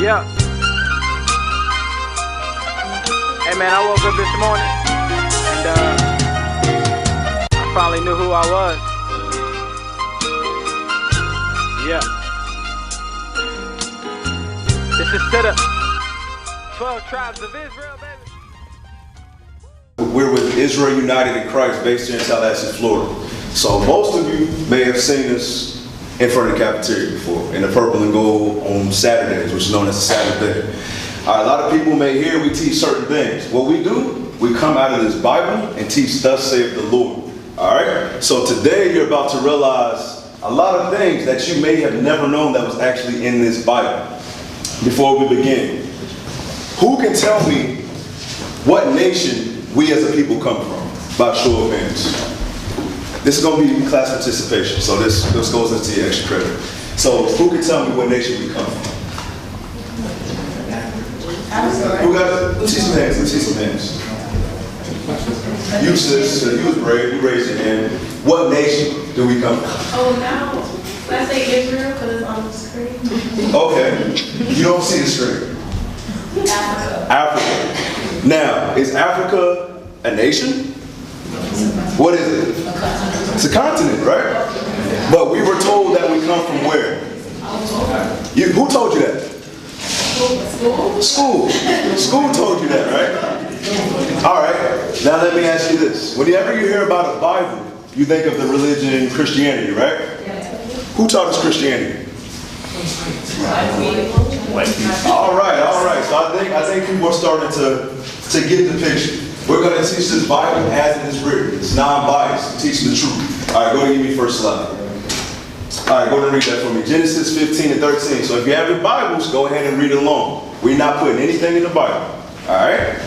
Yeah. Hey man, I woke up this morning and I finally knew who I was. Yeah. This is to the 12 tribes of Israel, baby. We're with Israel United in Christ, based here in Tallahassee, Florida. So most of you may have seen us in front of the cafeteria before, in the purple and gold on Saturdays, which is known as the Sabbath day. A lot of people may hear we teach certain things. What we do, we come out of this Bible and teach thus saith the Lord. All right? So today you're about to realize a lot of things that you may have never known that was actually in this Bible. Before we begin, who can tell me what nation we as a people come from? By show of hands. This is going to be class participation, so this goes into the extra credit. So who can tell me what nation we come from? Who got it? Let's see some hands. Let's see some hands. You sis, you was brave. You raised your hand. What nation do we come from? Oh, now let's say Israel because it's on the screen. Okay. You don't see the screen. Africa. Africa. Now, is Africa a nation? What is it? It's a continent, right? But we were told that we come from where? Who told you that? School. School told you that, right? All right. Now let me ask you this. Whenever you hear about a Bible, you think of the religion Christianity, right? Who taught us Christianity? All right. So I think people are starting to get the picture. We're going to teach this Bible as it is written. It's non-biased. Teaching the truth. All right, go ahead and give me first slide. All right, go ahead and read that for me. Genesis 15 and 13. So if you have your Bibles, go ahead and read along. We're not putting anything in the Bible. All right?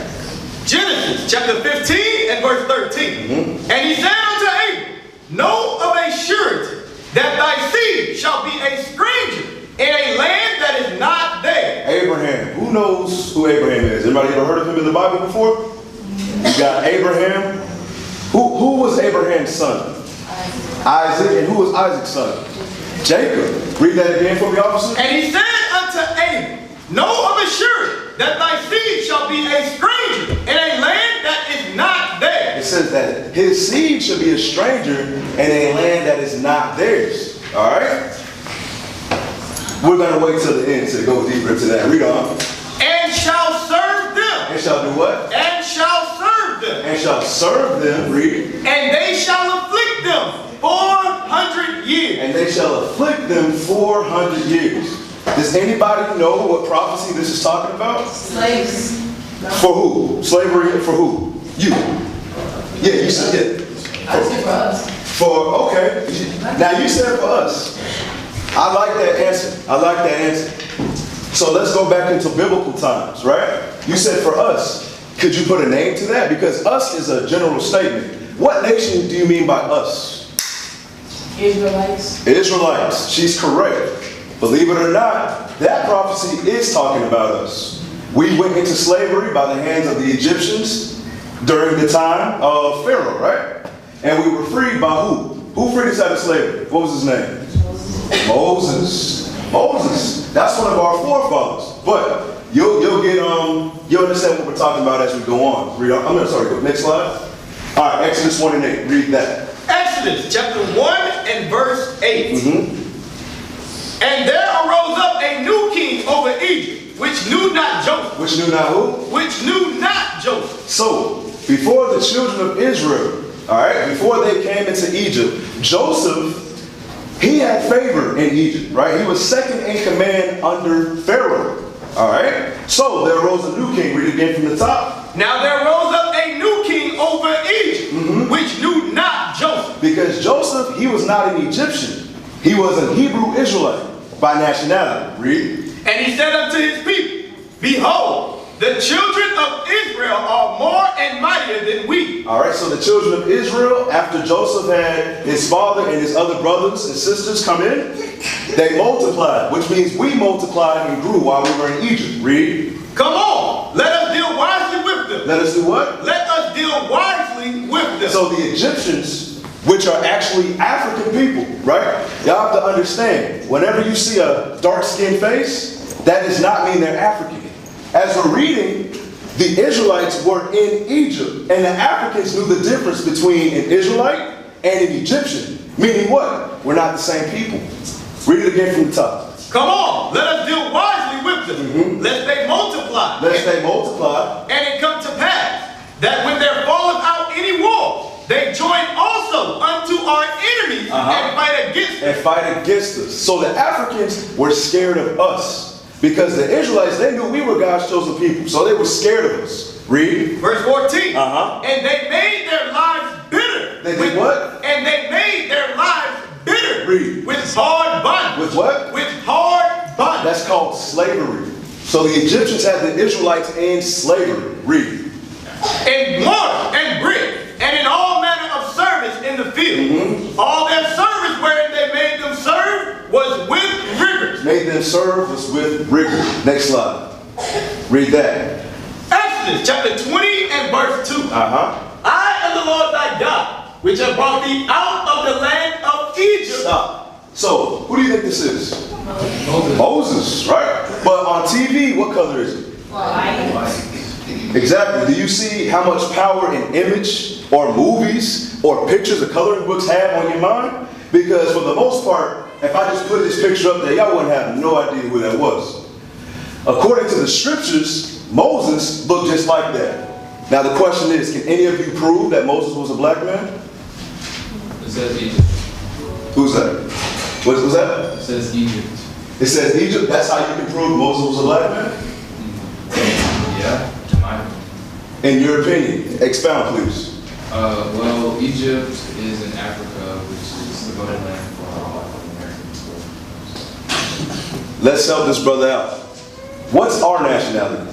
Genesis chapter 15 and verse 13. And he said unto Abram, know of a surety that thy seed shall be a stranger in a land that is not there. Abraham. Who knows who Abraham is? Anybody ever heard of him in the Bible before? You got Abraham. Who was Abraham's son? Isaac. And who was Isaac's son? Jacob. Read that again for me, officer. And he said unto Abram, know of a surety that thy seed shall be a stranger in a land that is not there. It says that his seed should be a stranger in a land that is not theirs. All right? We're going to wait till the end to go deeper into that. Read on. And shall serve them. And shall do what? And shall serve them. And shall serve them. Read. And they shall afflict them 400 years. And they shall afflict them 400 years. Does anybody know what prophecy this is talking about? Slaves. For who? Slavery for who? You. Yeah, you said it. I said for us. Okay. Now you said for us. I like that answer. So let's go back into biblical times, right? You said for us. Could you put a name to that? Because us is a general statement. What nation do you mean by us? Israelites. Israelites. She's correct. Believe it or not, that prophecy is talking about us. We went into slavery by the hands of the Egyptians during the time of Pharaoh, right? And we were freed by who? Who freed us out of slavery? What was his name? Moses. That's one of our forefathers. But you'll understand what we're talking about as we go on. Go next slide. All right, Exodus 1 and 8. Read that. Exodus chapter 1 and verse 8. And there arose up a new king over Egypt, which knew not Joseph. Which knew not who? Which knew not Joseph. So, before the children of Israel, all right, before they came into Egypt, Joseph, he had favor in Egypt, right? He was second in command under Pharaoh, all right? So, there arose a new king. Read it again from the top. Now there rose up a new king over Egypt, which knew not Joseph. Because Joseph, he was not an Egyptian. He was a Hebrew Israelite by nationality. Read. And he said unto his people, behold, the children of Israel are more and mightier than we. All right, so the children of Israel, after Joseph had his father and his other brothers and sisters come in, they multiplied, which means we multiplied and grew while we were in Egypt. Read. Come on, let us deal wisely with them. Let us do what? Let us deal wisely with them. So the Egyptians, which are actually African people, right? Y'all have to understand, whenever you see a dark-skinned face, that does not mean they're African. As we're reading, the Israelites were in Egypt, and the Africans knew the difference between an Israelite and an Egyptian. Meaning what? We're not the same people. Read it again from the top. Come on, let us deal wisely with them, lest they multiply. Lest they multiply. And it come to pass that when there falleth out any war, they join also unto our enemies and fight against us. And fight against us. So the Africans were scared of us. Because the Israelites, they knew we were God's chosen people. So they were scared of us. Read. Verse 14. And they made their lives bitter. They did what? And they made their lives bitter. Read. With hard bondage. With what? With hard bondage. That's called slavery. So the Egyptians had the Israelites in slavery. Read. In mortar and brick, and in all manner of service in the field. All their service wherein they made them serve was with rigor. Made them serve was with rigor. Next slide. Read that. Exodus chapter 20 and verse 2. I am the Lord thy God, which have brought thee out of the land of Egypt. Stop. So, who do you think this is? Moses, right? But on TV, what color is it? White. Exactly. Do you see how much power an image or movies or pictures or coloring books have on your mind? Because for the most part, if I just put this picture up there, y'all wouldn't have no idea who that was. According to the scriptures, Moses looked just like that. Now the question is, can any of you prove that Moses was a black man? It says Egypt. Who's that? What was that? It says Egypt. It says Egypt? That's how you can prove Moses was a black man? Yeah. In your opinion, expound please. Well, Egypt is in Africa, which is the motherland for all African-Americans. Let's help this brother out. What's our nationality?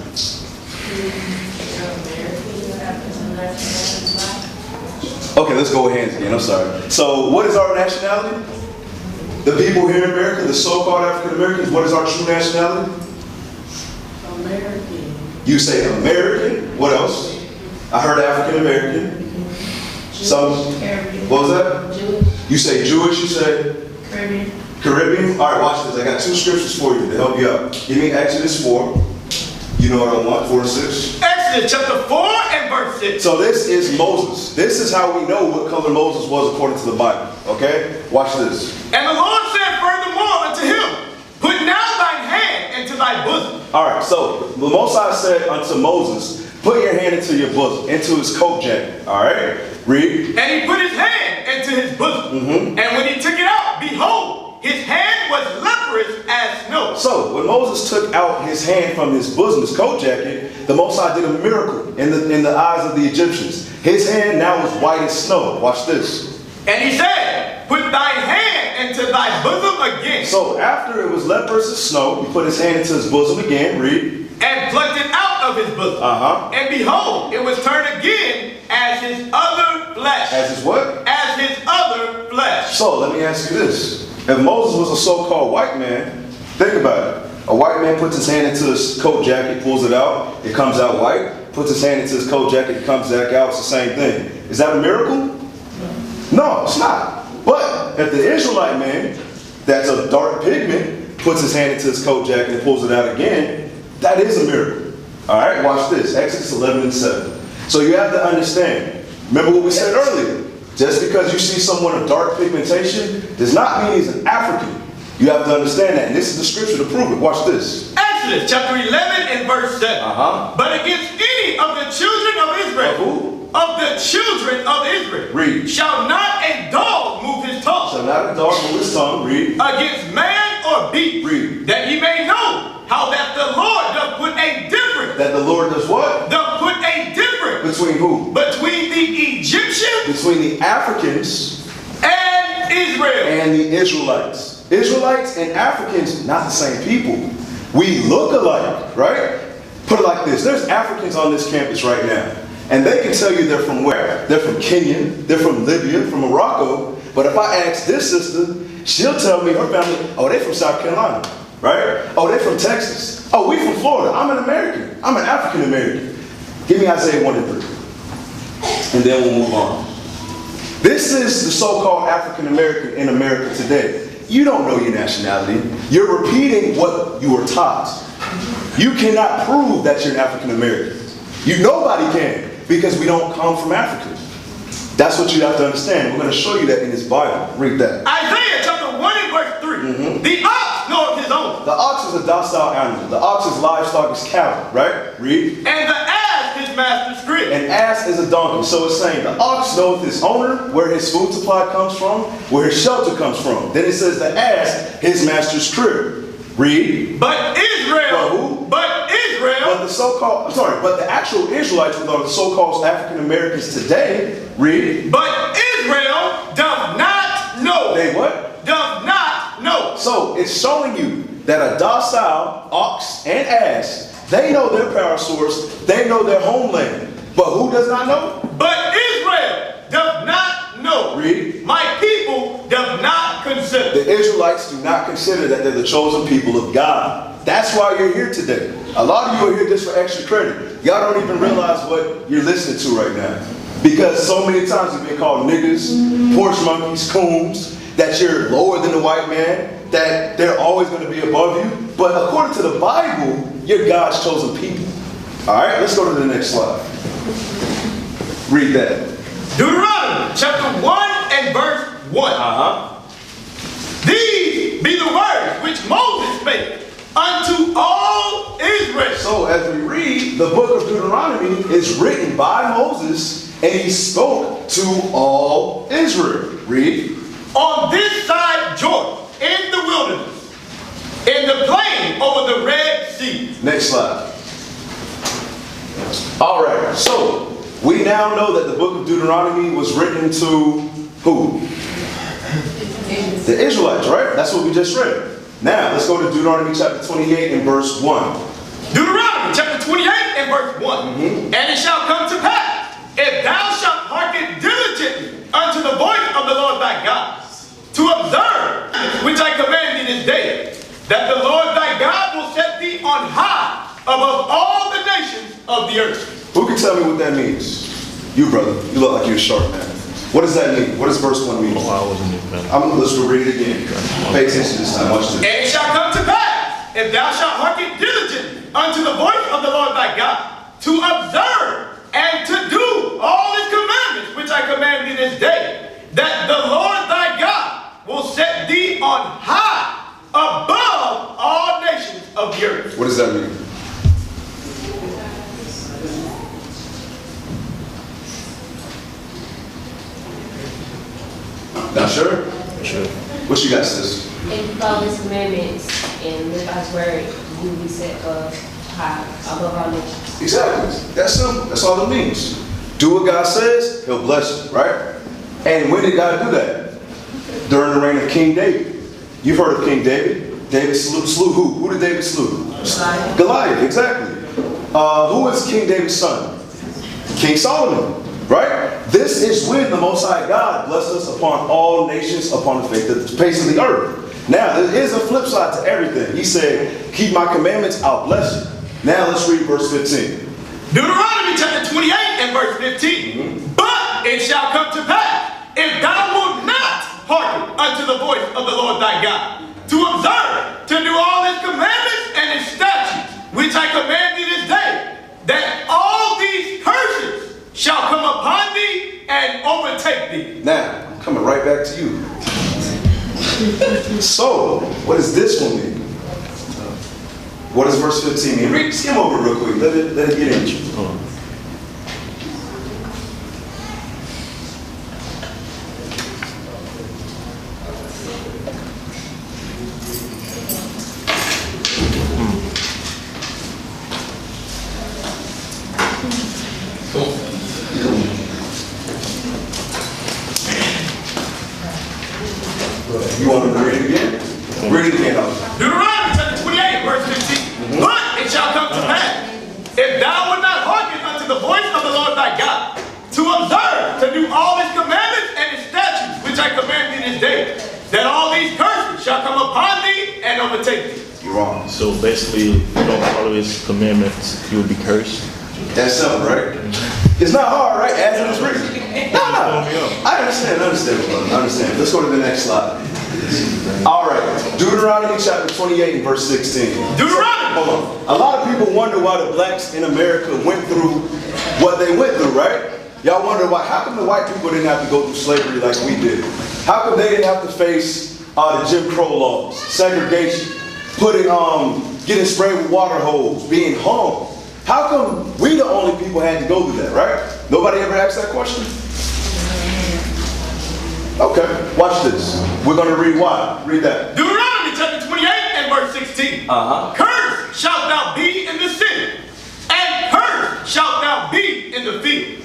Okay, let's go with hands again. I'm sorry. So, what is our nationality? The people here in America, the so-called African Americans, what is our true nationality? American. You say American. What else? I heard African American. Some. What was that? Jewish. You say Jewish. You say Caribbean. Caribbean. All right, watch this. I got two scriptures for you to help you out. Give me Exodus 4. You know what I want? 4 and 6. Exodus chapter 4 and verse 6. So this is Moses. This is how we know what color Moses was according to the Bible. Okay? Watch this. And the Lord said furthermore unto him, put now thine hand into thy bosom. All right, so the Most High said unto Moses, put your hand into your bosom, into his coat jacket. All right? Read. And he put his hand into his bosom. And when he took it out, behold, his hand was leprous as snow. So when Moses took out his hand from his bosom, his coat jacket, the Most High did a miracle in the eyes of the Egyptians. His hand now was white as snow. Watch this. And he said, put thy hand into thy bosom again. So after it was leprous as snow, he put his hand into his bosom again. Read. And plucked it out of his bosom. And behold, it was turned again as his other flesh. As his what? As his other flesh. So let me ask you this. If Moses was a so-called white man, think about it. A white man puts his hand into his coat jacket, pulls it out, it comes out white. Puts his hand into his coat jacket, it comes back out, it's the same thing. Is that a miracle? No, it's not. But if the Israelite man, that's a dark pigment, puts his hand into his coat jacket and pulls it out again, that is a miracle. All right, watch this. Exodus 11 and 7. So you have to understand. Remember what we said earlier. Just because you see someone of dark pigmentation does not mean he's an African. You have to understand that. And this is the scripture to prove it. Watch this. Exodus chapter 11 and verse 7. But against any of the children of Israel, Of who? of the children of Israel, Read. shall not a dog move his tongue So not a dog move his tongue. Read. against man or beast, Read. that ye may know how that the Lord doth put a difference. That the Lord does what? Doth put a difference Between who? between the Egyptians Between the Africans and Israel. and the Israelites. Israelites and Africans, not the same people. We look alike, right? Put it like this. There's Africans on this campus right now. And they can tell you they're from where? They're from Kenya, they're from Libya, from Morocco. But if I ask this sister, she'll tell me her family, oh, they're from South Carolina, right? Oh, they're from Texas. Oh, we from Florida. I'm an American. I'm an African American. Give me Isaiah 1 and 3. And then we'll move on. This is the so-called African American in America today. you don't know your nationality. You're repeating what you were taught. You cannot prove that you're an African American. Nobody can, because we don't come from Africa. That's what you have to understand. We're going to show you that in this Bible. Read that. Isaiah chapter 1 and verse 3. The ox knoweth his owner. The ox is a docile animal. The ox's livestock is cattle, right? Read. And the ass his master's crib. An ass is a donkey. So it's saying the ox knoweth his owner, where his food supply comes from, where his shelter comes from. Then it says the ass, his master's crib. Read. But Israel. But who? But Israel. But the so-called, but the actual Israelites, which are the so-called African Americans today, read. But Israel does not know. They what? Does not know. So it's showing you that a docile ox and ass, they know their power source, they know their homeland. But who does not know? But Israel does not know. Read. My people does not consider. The Israelites do not consider that they're the chosen people of God. That's why you're here today. A lot of you are here just for extra credit. Y'all don't even realize what you're listening to right now. Because so many times you've been called niggas, porch monkeys, coons, that you're lower than the white man, that they're always going to be above you. But according to the Bible, you're God's chosen people. All right, let's go to the next slide. Read that. Deuteronomy chapter 1 and verse 1. These be the words which Moses spake unto all Israel. So as we read, the book of Deuteronomy is written by Moses, and he spoke to all Israel. Read. On this side Jordan, in the wilderness, in the plain over the Red Sea. Next slide. All right, so we now know that the book of Deuteronomy was written to who? The Israelites, right? That's what we just read. Now, let's go to Deuteronomy chapter 28 and verse 1. Deuteronomy chapter 28 and verse 1. And it shall come to pass, if thou shalt hearken diligently unto the voice of the Lord thy God, to observe which I command thee this day, that the Lord thy God will set thee on high above all the nations of the earth. Who can tell me what that means? You, brother. You look like you're a sharp man. What does that mean? What does verse 1 mean? Let's go read it again. Pay attention this time. Watch this. And it shall come to pass, if thou shalt hearken diligently unto the voice of the Lord thy God, to observe and to do all his commandments which I command thee this day, that the Lord thy God will set thee on high above all nations of the earth. What does that mean? Not sure? Sure. What you got, sis? If you follow his commandments and live by his word, you will be set high above all nations. Exactly. That's simple. That's all it means. Do what God says, he'll bless you, right? And when did God do that? During the reign of King David. You've heard of King David. David slew who? Who did David slew? Goliath, exactly. Who is King David's son? King Solomon. Right? This is when the Most High God blessed us upon all nations upon the face of the earth. Now, there is a flip side to everything. He said, keep my commandments, I'll bless you. Now, let's read verse 15. Deuteronomy chapter 28 and verse 15. But it shall come to pass, if thou wilt not hearken unto the voice of the Lord thy God, to observe, to do all his commandments and his statutes, which I command thee this day, that all these curses shall come upon thee and overtake thee. Now, I'm coming right back to you. So, what does this one mean? What does verse 15 mean? Read, skim over it real quick. Let it get in you. You want to read it again? Read it again. Deuteronomy chapter 28, verse 15. But it shall come to pass, if thou wilt not hearken unto the voice of the Lord thy God, to observe, to do all his commandments and his statutes, which I command thee this day, that all these curses shall come upon thee and overtake thee. You're wrong. So basically, if you don't follow his commandments, you will be cursed. That's simple, right? It's not hard, right? As it is written. No. I understand, brother. I understand. Let's go to the next slide. All right, Deuteronomy chapter 28 and verse 16. Deuteronomy! Hold on. A lot of people wonder why the blacks in America went through what they went through, right? Y'all wonder why, how come the white people didn't have to go through slavery like we did? How come they didn't have to face the Jim Crow laws, segregation, getting sprayed with water hose, being hung? How come we the only people had to go through that, right? Nobody ever asked that question? Okay, watch this. We're going to read why. Read that. Deuteronomy chapter 28 and verse 16. Cursed shalt thou be in the city, and cursed shalt thou be in the field.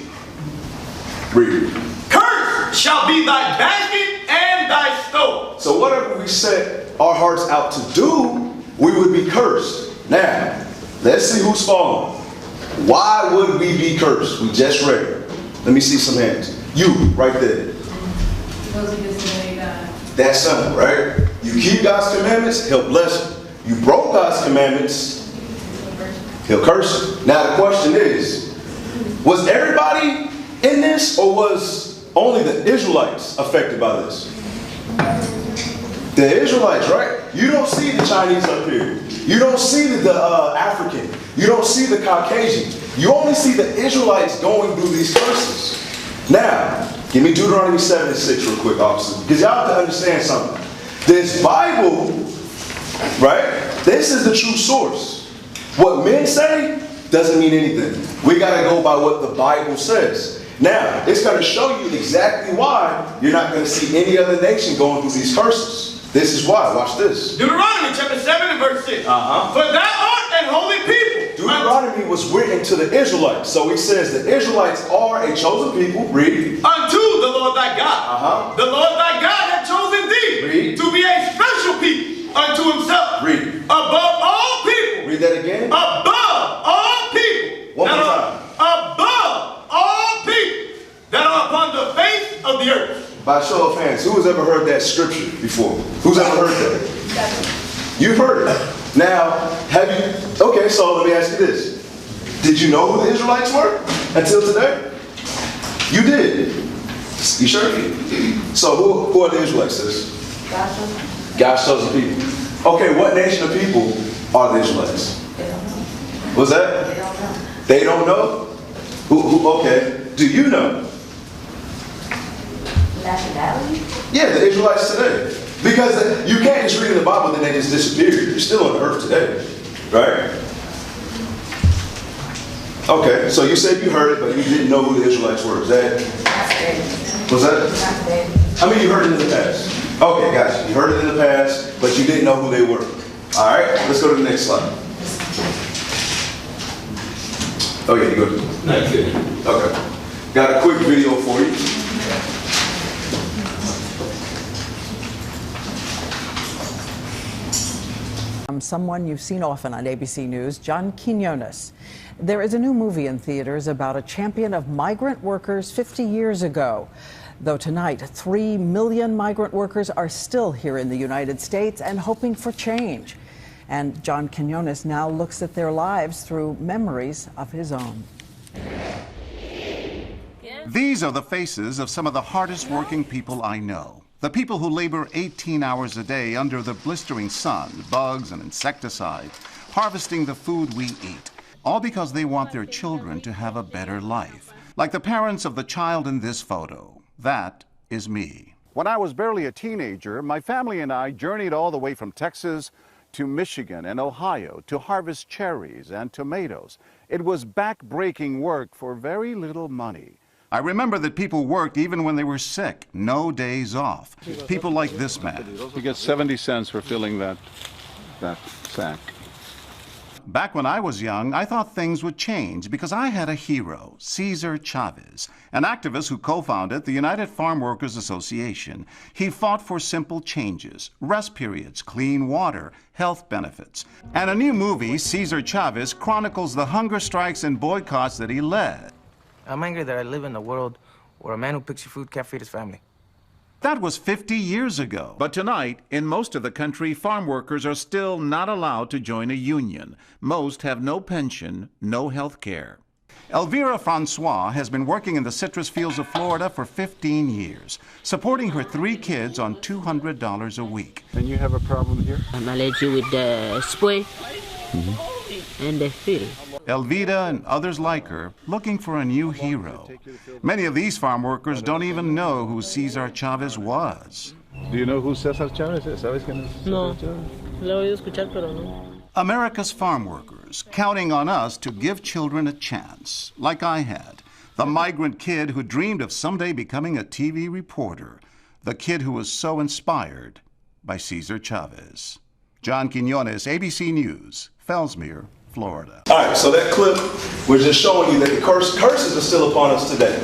Read. Cursed shall be thy basket and thy stove. So whatever we set our hearts out to do, we would be cursed. Now, let's see who's falling. Why would we be cursed? We just read it. Let me see some hands. You, right there. That's simple, right? You keep God's commandments, He'll bless you. You broke God's commandments, He'll curse you. Now the question is, was everybody in this, or was only the Israelites affected by this? The Israelites, right? You don't see the Chinese up here. You don't see the African. You don't see the Caucasian. You only see the Israelites going through these curses. Now, give me Deuteronomy 7 and 6 real quick, officer, because y'all have to understand something. This Bible, right? This is the true source. What men say doesn't mean anything. We got to go by what the Bible says. Now, it's going to show you exactly why you're not going to see any other nation going through these curses. This is why. Watch this. Deuteronomy chapter 7 and verse 6. For thou art an holy people. Deuteronomy was written to the Israelites. So he says the Israelites are a chosen people. Read. Unto the Lord thy God. The Lord thy God hath chosen thee. Read. To be a special people unto himself. Read. Above all people. Read that again. Above all people. One more time. Above all people that are upon the face of the earth. By show of hands, who has ever heard that scripture before? Who's ever heard that? You've heard it. Now, have you? Okay, so let me ask you this. Did you know who the Israelites were until today? You did. You sure? So who are the Israelites, sis? God's chosen people. Okay, what nation of people are the Israelites? They don't know. What's that? They don't know. They don't know? Who? Okay. Do you know? Nationality? Yeah, the Israelites today. Because you can't just read in the Bible and they just disappeared. They're still on the earth today. Right? Okay, so you said you heard it, but you didn't know who the Israelites were. Is that? Was that? How many of you heard it in the past? Okay, gotcha. You heard it in the past, but you didn't know who they were. Alright, let's go to the next slide. Oh yeah, you good? No, you good. Okay. Got a quick video for you. Someone you've seen often on ABC News, John Quinones. There is a new movie in theaters about a champion of migrant workers 50 years ago. Though tonight, 3 million migrant workers are still here in the United States and hoping for change. And John Quinones now looks at their lives through memories of his own. These are the faces of some of the hardest working people I know. The people who labor 18 hours a day under the blistering sun, bugs and insecticides, harvesting the food we eat, all because they want their children to have a better life. Like the parents of the child in this photo. That is me. When I was barely a teenager, my family and I journeyed all the way from Texas to Michigan and Ohio to harvest cherries and tomatoes. It was back-breaking work for very little money. I remember that people worked even when they were sick, no days off. People like this man. You get 70 cents for filling that sack. Back when I was young, I thought things would change because I had a hero, Cesar Chavez, an activist who co-founded the United Farm Workers Association. He fought for simple changes, rest periods, clean water, health benefits. And a new movie, Cesar Chavez, chronicles the hunger strikes and boycotts that he led. I'm angry that I live in a world where a man who picks your food can't feed his family. That was 50 years ago. But tonight, in most of the country, farm workers are still not allowed to join a union. Most have no pension, no health care. Elvira Francois has been working in the citrus fields of Florida for 15 years, supporting her 3 kids on $200 a week. And you have a problem here? I'm allergic with the spray and the field. Elvira and others like her looking for a new hero. Many of these farm workers don't even know who Cesar Chavez was. Do you know who Cesar Chavez is? ¿Sabes quién es Cesar No, Chavez? lo he oído escuchar, pero no. America's farm workers counting on us to give children a chance, like I had. The migrant kid who dreamed of someday becoming a TV reporter. The kid who was so inspired by Cesar Chavez. John Quinones, ABC News, Fellsmere, Florida. All right, so that clip was just showing you that the curses are still upon us today.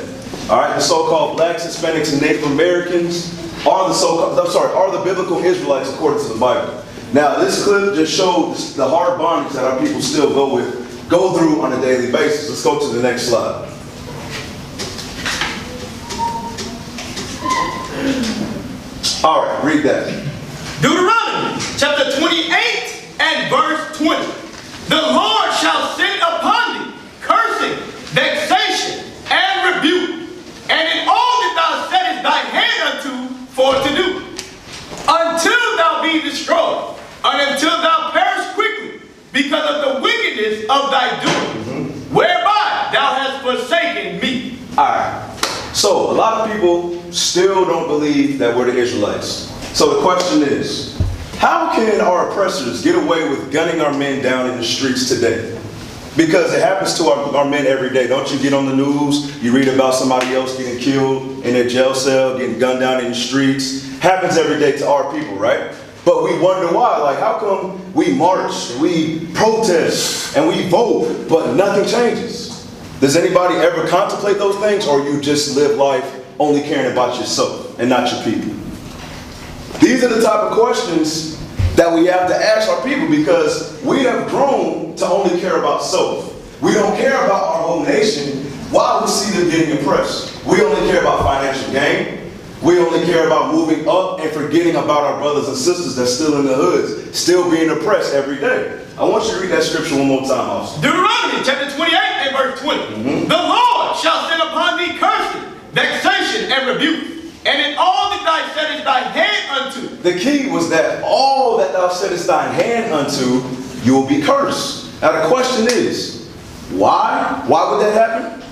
All right, the so-called blacks, Hispanics, and Native Americans are the biblical Israelites according to the Bible. Now, this clip just shows the hard bondage that our people still go through on a daily basis. Let's go to the next slide. All right, read that. Deuteronomy chapter 28 and verse 20. The Lord shall send upon thee cursing, vexation, and rebuke, and in all that thou settest thy hand unto for to do, until thou be destroyed, and until thou perish quickly, because of the wickedness of thy doing, whereby thou hast forsaken me. All right. So, a lot of people still don't believe that we're the Israelites. So the question is, how can our oppressors get away with gunning our men down in the streets today? Because it happens to our men every day. Don't you get on the news, you read about somebody else getting killed in a jail cell, getting gunned down in the streets. Happens every day to our people, right? But we wonder why. Like, how come we march, we protest, and we vote, but nothing changes? Does anybody ever contemplate those things, or you just live life only caring about yourself and not your people? These are the type of questions that we have to ask our people, because we have grown to only care about self. We don't care about our whole nation while we see them getting oppressed. We only care about financial gain. We only care about moving up and forgetting about our brothers and sisters that's still in the hoods, still being oppressed every day. I want you to read that scripture one more time, officer. Deuteronomy chapter 28 and verse 20. The Lord shall send upon thee cursing, vexation, and rebuke, and in all that thou settest thy hand unto. The key was that all that thou settest thine hand unto, you will be cursed. Now the question is, why? Why would that happen?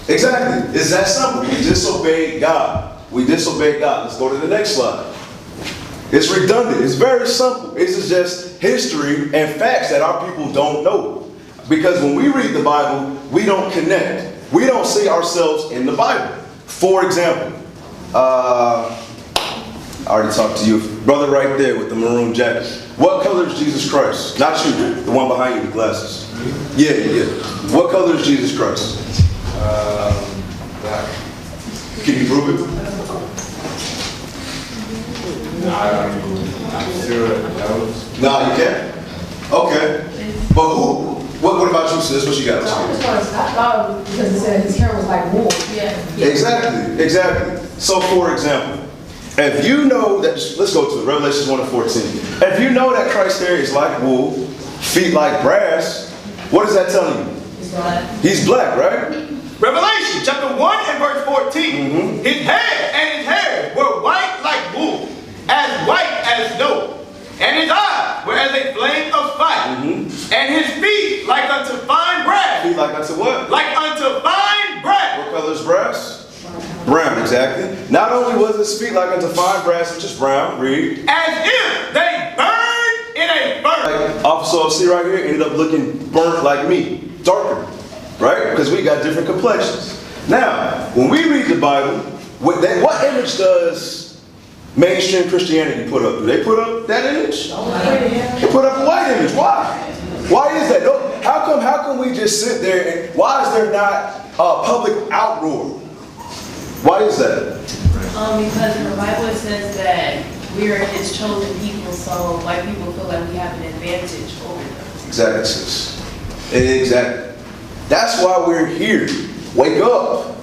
Exactly. It's that simple. We disobeyed God. We disobeyed God. Let's go to the next slide. It's redundant. It's very simple. This is just history and facts that our people don't know. Because when we read the Bible, we don't connect. We don't see ourselves in the Bible. For example, I already talked to you, brother right there with the maroon jacket. What color is Jesus Christ? Not you, the one behind you with glasses. Yeah. What color is Jesus Christ? Black. Can you prove it? I'm sure it knows. No, you can't. Okay. But who? What about you, sis? What you got? I thought because it said his hair was like wool. Yeah. Exactly. So, for example, if you know that, let's go to it, Revelation 1:14. If you know that Christ's hair is like wool, feet like brass, what is that telling you? He's black. He's black, right? Revelation chapter 1 and verse 14. His head and his hair were white like wool, as white as snow. And his eyes were as a flame of fire. And his feet like unto fine brass. Feet like unto what? Like unto fine brass. What color is brass? Brown, exactly. Not only was his feet like unto fine brass, which is brown, read. As if they burned in a furnace. Like Officer see right here ended up looking burnt like me, darker, right? Because we got different complexions. Now, when we read the Bible, what image does mainstream Christianity put up? Do they put up that image? They put up a white image. Why? Why is that? How come we just sit there and why is there not a public outroar? Why is that? Because in the Bible it says that we are his chosen people, so white people feel like we have an advantage over them. Exactly, sis. Exactly. That's why we're here. Wake up.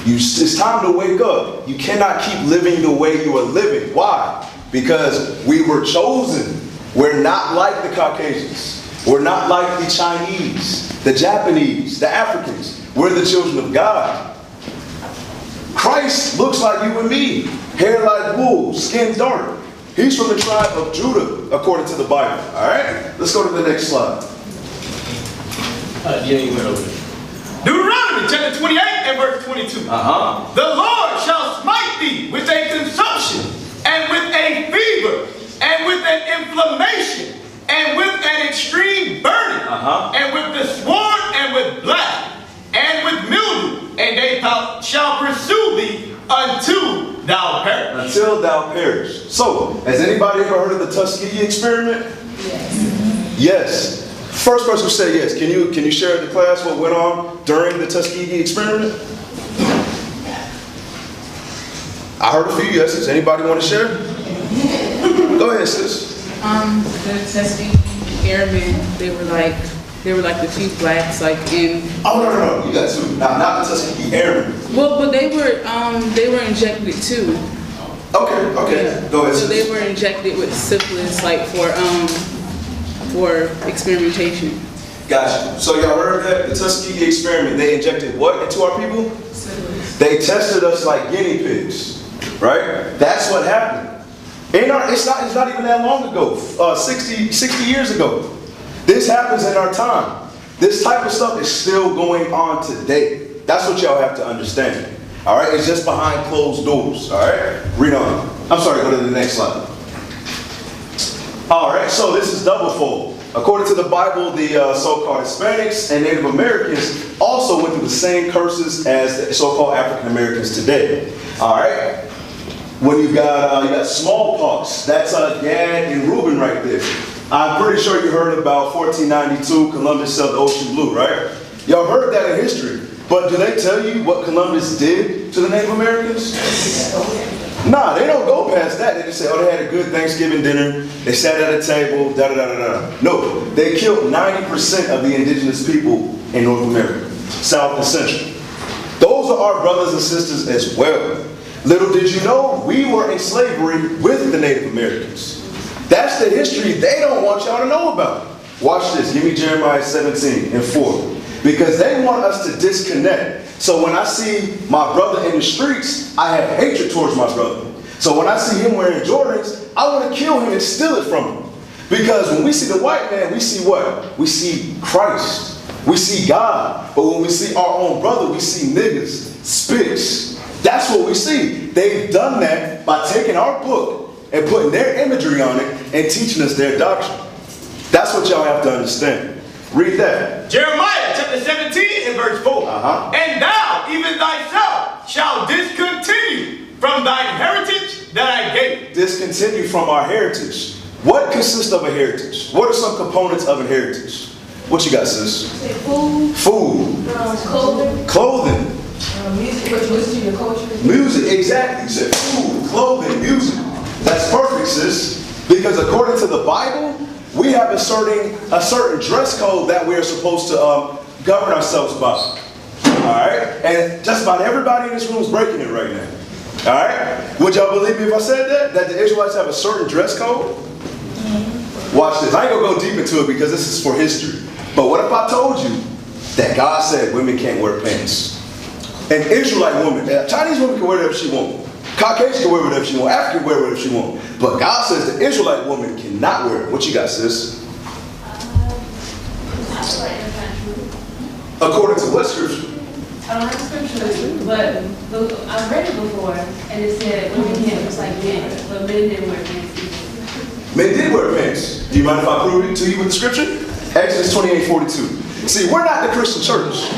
It's time to wake up. You cannot keep living the way you are living. Why? Because we were chosen. We're not like the Caucasians. We're not like the Chinese. the Japanese, the Africans. We're the children of God. Christ looks like you and me. Hair like wool, skin dark. He's from the tribe of Judah, according to the Bible. All right? Let's go to the next slide. Yeah, you went over it. Deuteronomy chapter 28 and verse 22. The Lord shall smite thee with a consumption, and with a fever, and with an inflammation, and with an extreme burning, and with the sword, and with black, and with mildew, and they shall pursue thee until thou perish. Until thou perish. So, has anybody ever heard of the Tuskegee experiment? Yes. Yes. First person who said yes. Can you share with the class what went on during the Tuskegee experiment? I heard a few yeses. Anybody want to share? Go ahead, sis. The Tuskegee Airmen, they were like the few blacks like in. Oh no, you got two. Not the Tuskegee Airmen. Well, but they were injected too. Okay. Yeah. Go ahead. So they were injected with syphilis, like for experimentation. Gotcha. So y'all heard that? The Tuskegee experiment, they injected what into our people? Syphilis. They tested us like guinea pigs, right? That's what happened. It's not even that long ago, 60 years ago. This happens in our time. This type of stuff is still going on today. That's what y'all have to understand. All right? It's just behind closed doors. All right? Read on. I'm sorry, go to the next slide. All right, so this is double fold. According to the Bible, the so-called Hispanics and Native Americans also went through the same curses as the so-called African Americans today. All right? When you got smallpox, that's Gad and Reuben right there. I'm pretty sure you heard about 1492, Columbus sailed the ocean blue, right? Y'all heard that in history. But do they tell you what Columbus did to the Native Americans? Nah, they don't go past that. They just say, oh, they had a good Thanksgiving dinner. They sat at a table, da-da-da-da-da. No, they killed 90% of the indigenous people in North America, South and Central. Those are our brothers and sisters as well. Little did you know, we were in slavery with the Native Americans. That's the history they don't want y'all to know about. Watch this. Give me Jeremiah 17:4. Because they want us to disconnect. So when I see my brother in the streets, I have hatred towards my brother. So when I see him wearing Jordans, I want to kill him and steal it from him. Because when we see the white man, we see what? We see Christ. We see God. But when we see our own brother, we see niggas, spits. That's what we see. They've done that by taking our book and putting their imagery on it and teaching us their doctrine. That's what y'all have to understand. Read that. Jeremiah chapter 17 and verse 4. And thou, even thyself, shalt discontinue from thine heritage that I gave. Discontinue from our heritage. What consists of a heritage? What are some components of a heritage? What you got, sis? Food. Food. Clothing. Clothing. Music, which was to your culture. Music, exactly. You said food, clothing, music. That's perfect, sis. Because according to the Bible, we have a certain dress code that we're supposed to govern ourselves by. All right? And just about everybody in this room is breaking it right now. All right? Would y'all believe me if I said that? That the Israelites have a certain dress code? Watch this. I ain't going to go deep into it because this is for history. But what if I told you that God said women can't wear pants? An Israelite woman, a Chinese woman can wear whatever she wants. Caucasian can wear whatever she wants. African can wear whatever she wants. But God says the Israelite woman cannot wear it. What you got, sis? According to what scripture? I don't have scripture, but I've read it before, and it said women can't dress like men, but men didn't wear pants either. Men did wear pants. Do you mind if I prove it to you with the scripture? Exodus 28:42. See, we're not the Christian church.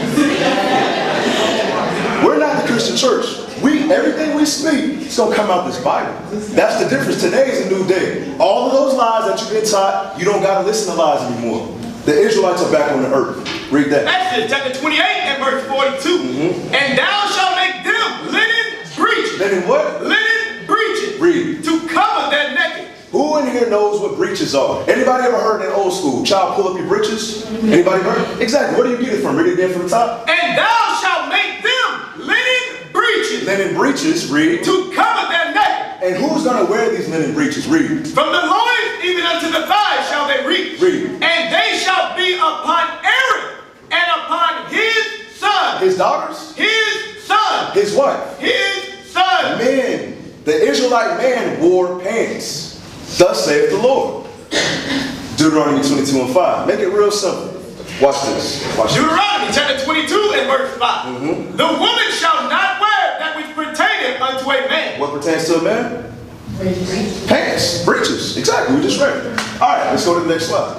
We're not the Christian church. Everything we speak is going to come out this Bible. That's the difference. Today is a new day. All of those lies that you've been taught, you don't got to listen to lies anymore. The Israelites are back on the earth. Read that. Exodus chapter 28 and verse 42. And thou shalt make them linen breeches. Linen what? Linen breeches. Read. To cover their naked. Who in here knows what breeches are? Anybody ever heard in old school, child, pull up your breeches? Anybody heard? Exactly. Where do you get it from? Read it again from the top. And thou shalt make them linen breeches. Linen breeches, read. To cover their naked. And who's going to wear these linen breeches? Read. From the loins even unto the thighs shall they reach. Read. And they shall be upon Aaron and His daughters? His son. His wife? His son. Men. The Israelite man wore pants. Thus saith the Lord. Deuteronomy 22:5. Make it real simple. Watch this. Watch Deuteronomy chapter 22 and verse 5. The woman shall not wear that which pertaineth unto a man. What pertains to a man? Pants. Breeches. Exactly. We just read it. All right. Let's go to the next slide.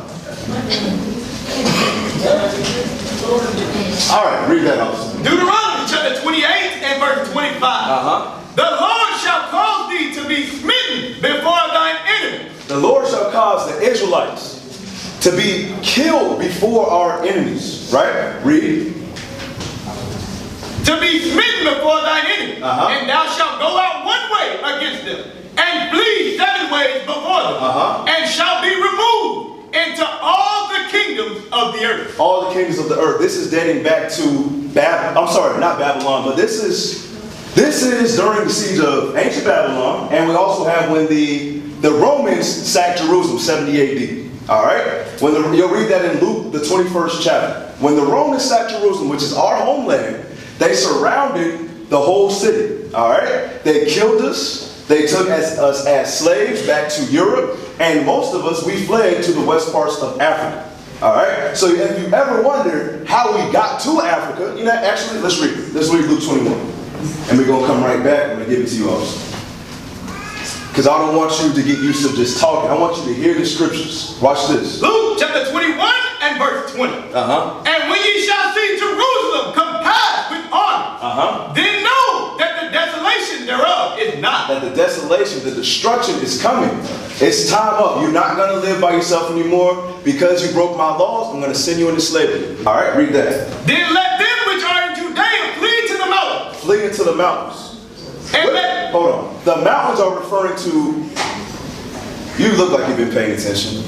All right. Read that also. Deuteronomy chapter 28 and verse 25. The Lord shall cause thee to be smitten before thine enemies. The Lord shall cause the Israelites to be killed before our enemies. Right? Read. To be smitten before thine enemies. And thou shalt go out one way against them, and flee 7 ways before them, and shall be removed into all the kingdoms of the earth. All the kingdoms of the earth. This is dating back to Babylon. I'm sorry, not Babylon, but this is during the siege of ancient Babylon, and we also have when the Romans sacked Jerusalem, 70 AD. All right? You'll read that in Luke, the 21st chapter. When the Romans sacked Jerusalem, which is our homeland, they surrounded the whole city. All right? They killed us. They took us as slaves back to Europe, and most of us, we fled to the west parts of Africa. All right? So if you ever wonder how we got to Africa, you know, actually, let's read it. Let's read Luke 21. And we're going to come right back. I'm going to give it to you also. Because I don't want you to get used to just talking. I want you to hear the scriptures. Watch this. Luke chapter 21 and verse 20. And when ye shall see Jerusalem compassed with armies, then know that the desolation thereof is not. That the desolation, the destruction is coming. It's time up. You're not going to live by yourself anymore. Because you broke my laws, I'm going to send you into slavery. All right, read that. Then let them which are in Judea flee to the mountains. Flee into the mountains. Hold on. The mountains are referring to, you look like you've been paying attention.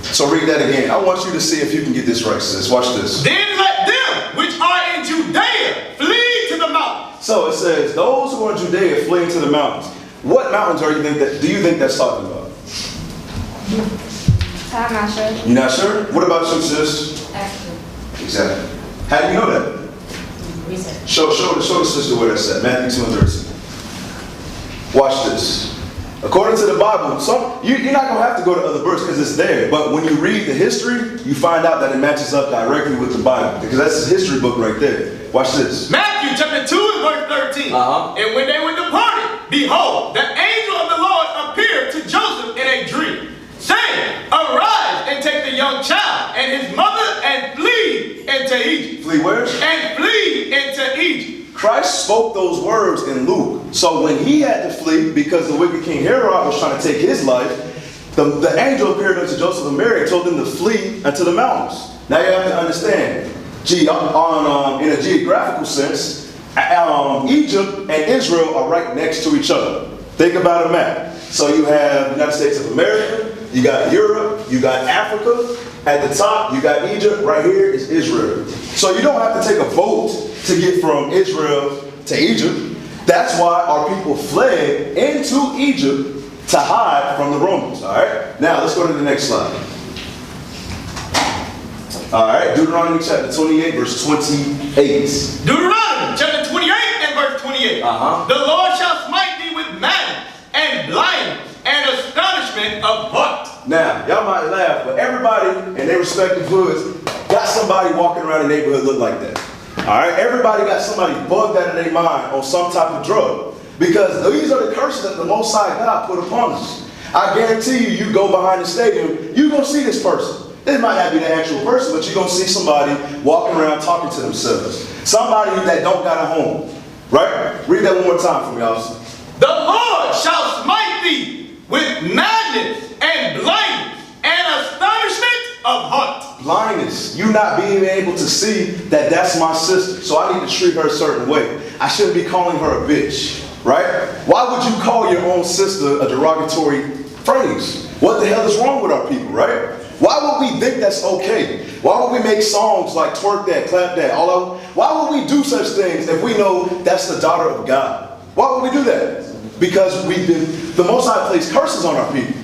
So read that again. I want you to see if you can get this right, sis. Watch this. Then let them which are in Judea flee to the mountains. So it says, those who are in Judea flee into the mountains. What mountains do you think that's talking about? I'm not sure. You're not sure? What about you, sis? Africa. Exactly. How do you know that? Research. Show the sister where that's at. Matthew 2 and 13. Watch this. According to the Bible, you're not going to have to go to other verses because it's there. But when you read the history, you find out that it matches up directly with the Bible. Because that's a history book right there. Watch this. Matthew chapter 2 and verse 13. And when they were departed, behold, the angel of the Lord appeared to Joseph in a dream, saying, Arise and take the young child and his mother and flee into Egypt. Flee where? And flee into Egypt. Christ spoke those words in Luke. So when he had to flee because the wicked King Herod was trying to take his life, the angel appeared unto Joseph and Mary and told them to flee unto the mountains. Now you have to understand, in a geographical sense, Egypt and Israel are right next to each other. Think about a map. So you have the United States of America, you got Europe, you got Africa. At the top, you got Egypt. Right here is Israel. So you don't have to take a boat to get from Israel to Egypt. That's why our people fled into Egypt to hide from the Romans. All right? Now, let's go to the next slide. All right, Deuteronomy chapter 28, verse 28. Deuteronomy chapter 28 and verse 28. The Lord shall smite thee with madness and blindness and astonishment of heart. Now, y'all might laugh, but everybody in their respective hoods got somebody walking around the neighborhood look like that. All right? Everybody got somebody bugged out of their mind on some type of drug. Because these are the curses that the Most High God put upon us. I guarantee you, you go behind the stadium, you're going to see this person. It might not be the actual person, but you're going to see somebody walking around talking to themselves. Somebody that don't got a home. Right? Read that one more time for me, officer. The Lord shall smite thee with madness and blindness and astonishment of heart. Blindness. You not being able to see that that's my sister, so I need to treat her a certain way. I shouldn't be calling her a bitch. Right? Why would you call your own sister a derogatory phrase? What the hell is wrong with our people, right? Why would we think that's okay? Why would we make songs like twerk that, clap that, why would we do such things if we know that's the daughter of God? Why would we do that? Because the Most High placed curses on our people.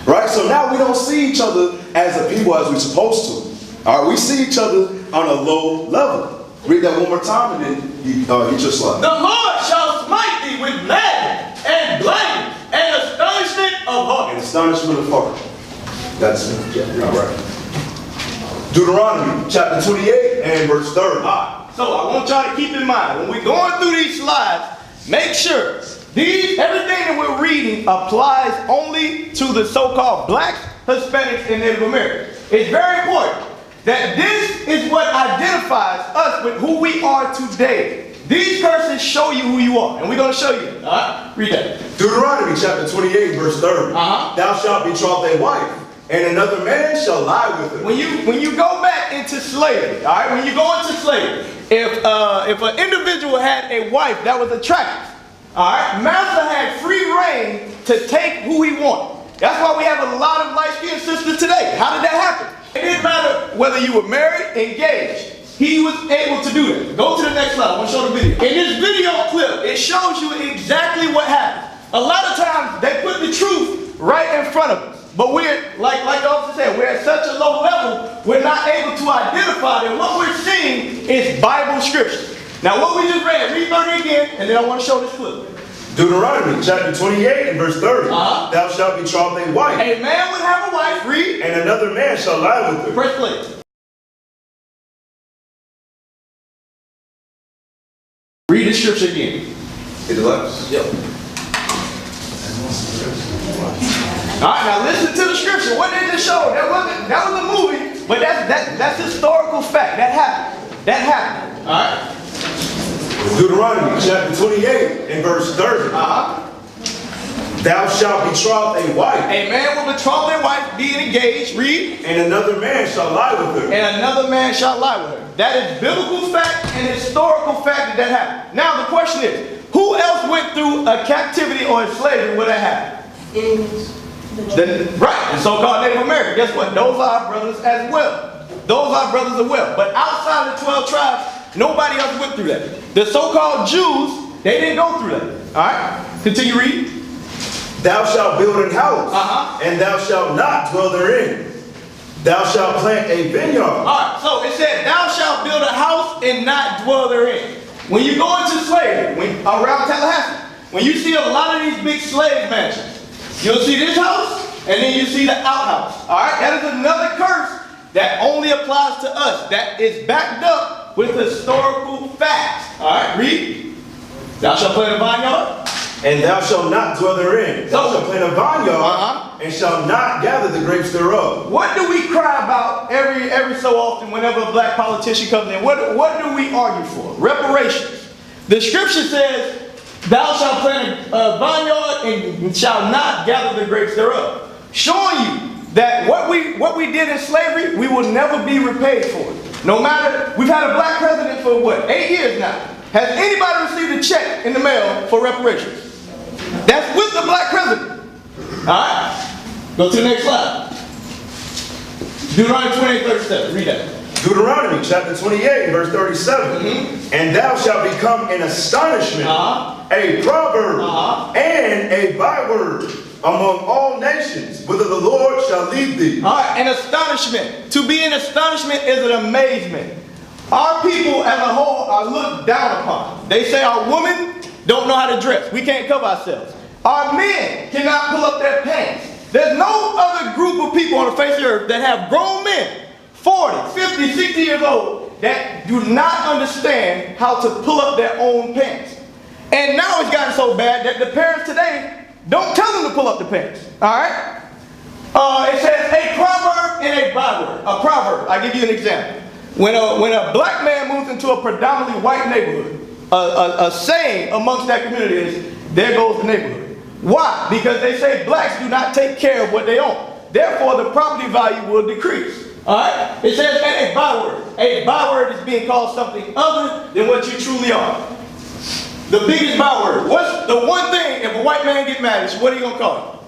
Right? So now we don't see each other as a people as we're supposed to. All right? We see each other on a low level. Read that one more time and then you get your slide. The Lord shall smite thee with madness and blindness and astonishment of heart. And astonishment of heart. That's it. Yeah, all right. Deuteronomy chapter 28 and verse 30. All right. So I want y'all to keep in mind, when we're going through these slides, make sure everything that we're reading applies only to the so-called blacks, Hispanics, and Native Americans. It's very important that this is what identifies us with who we are today. These curses show you who you are, and we're going to show you. All right? Read that. Deuteronomy chapter 28 verse 30. Thou shalt betroth thy wife, and another man shall lie with her. When you go back into slavery, all right? When you go into slavery, if an individual had a wife that was attractive, all right, master had free reign to take who he wanted. That's why we have a lot of light-skinned sisters today. How did that happen? It didn't matter whether you were married, engaged. He was able to do that. Go to the next slide. I want to show the video. In this video clip, it shows you exactly what happened. A lot of times, they put the truth right in front of us. But we're, like the officer said, we're at such a low level, we're not able to identify that what we're seeing is Bible scripture. Now, what we just read 30 again, and then I want to show this clip. Deuteronomy chapter 28 and verse 30. Thou shalt betroth thy wife. A man would have a wife, read. And another man shall lie with her. Press play. Read the scripture again. Hit the left. Yep. All right, now listen to the scripture. What they just showed, that was a movie, but that's historical fact. That happened. That happened. All right. Deuteronomy chapter 28 and verse 30. Thou shalt betroth a wife. A man will betroth their wife, being engaged, read. And another man shall lie with her. And another man shall lie with her. That is biblical fact and historical fact that happened. Now the question is, who else went through a captivity or a slavery where that happened? Right, the so-called Native American. Guess what? Those are our brothers as well. Those are our brothers as well. But outside of the 12 tribes, nobody else went through that. The so-called Jews, they didn't go through that. All right, continue reading. Thou shalt build an house, and thou shalt not dwell therein. Thou shalt plant a vineyard. All right, so it said, thou shalt build a house and not dwell therein. When you go into slavery, around Tallahassee, when you see a lot of these big slave mansions, you'll see this house, and then you see the outhouse. All right, that is another curse that only applies to us, that is backed up with historical facts. All right, read. Thou shalt plant a vineyard. And thou shalt not dwell therein. Thou shalt plant a vineyard, and shalt not gather the grapes thereof. What do we cry about every so often whenever a black politician comes in? What do we argue for? Reparations. The scripture says, thou shalt plant a vineyard and shalt not gather the grapes thereof. Showing you that what we did in slavery, we will never be repaid for it. No matter, we've had a black president for what, 8 years now. Has anybody received a check in the mail for reparations? That's with the black president. Alright? Go to the next slide. Deuteronomy 28:37. Read that. Deuteronomy chapter 28, verse 37. And thou shalt become an astonishment, a proverb, and a byword among all nations, whither the Lord shall lead thee. Alright, an astonishment. To be an astonishment is an amazement. Our people as a whole are looked down upon. They say our women don't know how to dress. We can't cover ourselves. Our men cannot pull up their pants. There's no other group of people on the face of the earth that have grown men, 40, 50, 60 years old, that do not understand how to pull up their own pants. And now it's gotten so bad that the parents today don't tell them to pull up the pants. All right? It says a proverb and a byword. A proverb. I'll give you an example. When a black man moves into a predominantly white neighborhood, a saying amongst that community is, there goes the neighborhood. Why? Because they say blacks do not take care of what they own. Therefore, the property value will decrease. All right? It says a byword. A byword is being called something other than what you truly are. The biggest byword. What's the one thing if a white man get mad at you, what are you going to call him?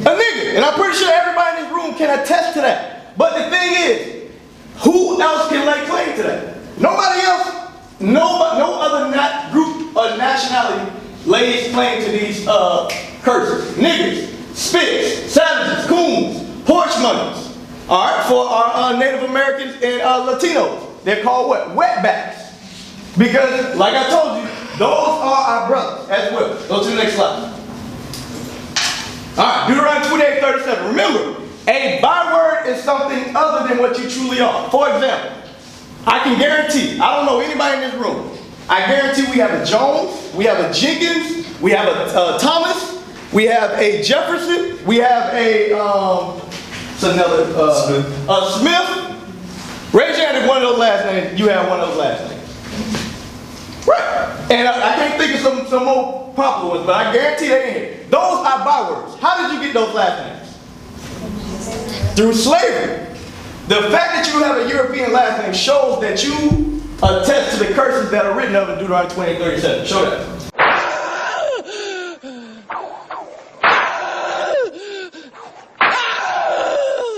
A nigga. And I'm pretty sure everybody in this room can attest to that. But the thing is, who else can lay claim to that? Nobody else. No other group or nationality lays claim to these curses. Niggas, spits, savages, coons, horse monkeys. All right, for our Native Americans and Latinos, they're called what? Wetbacks. Because, like I told you, those are our brothers as well. Go to the next slide. All right, Deuteronomy 28:37. Remember, a byword is something other than what you truly are. For example, I can guarantee, I don't know anybody in this room, I guarantee we have a Jones, we have a Jenkins, we have a Thomas, we have a Jefferson, we have a Smith. Raise your hand if one of those last names, you have one of those last names. Right. And I can't think of some more popular ones, but I guarantee they in here. Those are bywords. How did you get those last names? Through slavery. The fact that you have a European last name shows that you attest to the curses that are written of in Deuteronomy 28:37. Show that.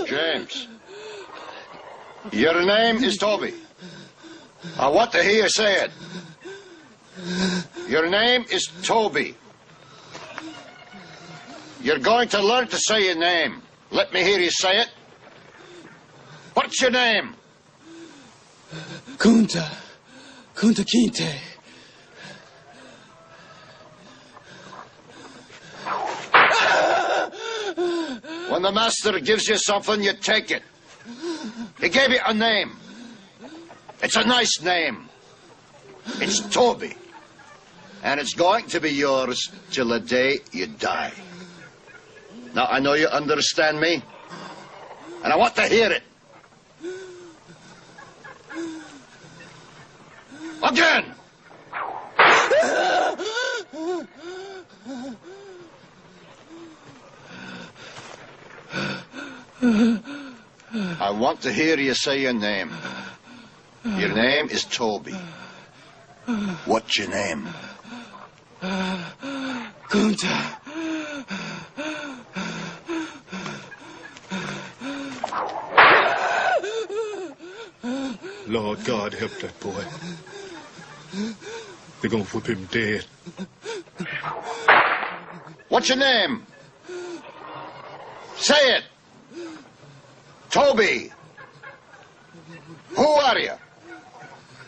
James, your name is Toby. I want to hear you say it. Your name is Toby. You're going to learn to say your name. Let me hear you say it. What's your name? Kunta Kinte. When the master gives you something, you take it. He gave you a name. It's a nice name. It's Toby. And it's going to be yours till the day you die. Now, I know you understand me, and I want to hear it. Again! I want to hear you say your name. Your name is Toby. What's your name? Kunta. Lord God, help that boy. They're gonna whip him dead. What's your name? Say it. Toby. Who are you?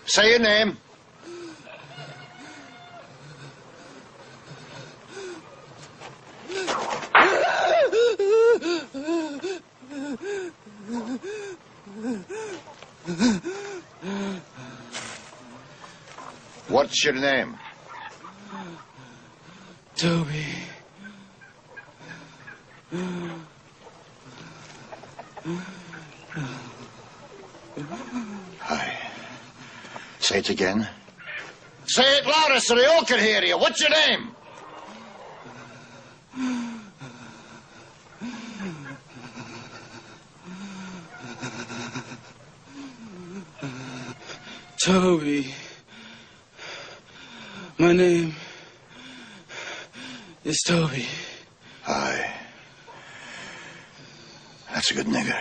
Say your name. What's your name? Toby. Hi. Say it again. Say it louder so they all can hear you. What's your name? Toby. My name is Toby. Hi. That's a good nigger.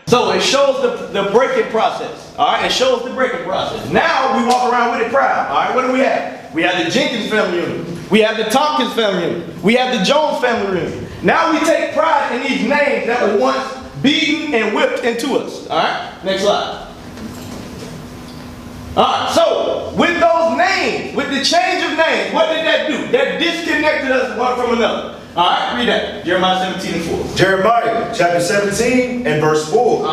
So it shows the breaking process. All right, it shows the breaking process. Now we walk around with it proud. All right, what do we have? We have the Jenkins family unit. We have the Tompkins family unit. We have the Jones family unit. Now we take pride in these names that were once beaten and whipped into us. All right, next slide. All right, so with those names, with the change of names, what did that do? That disconnected us one from another. All right, read that. Jeremiah 17:4. Jeremiah chapter 17 and verse 4.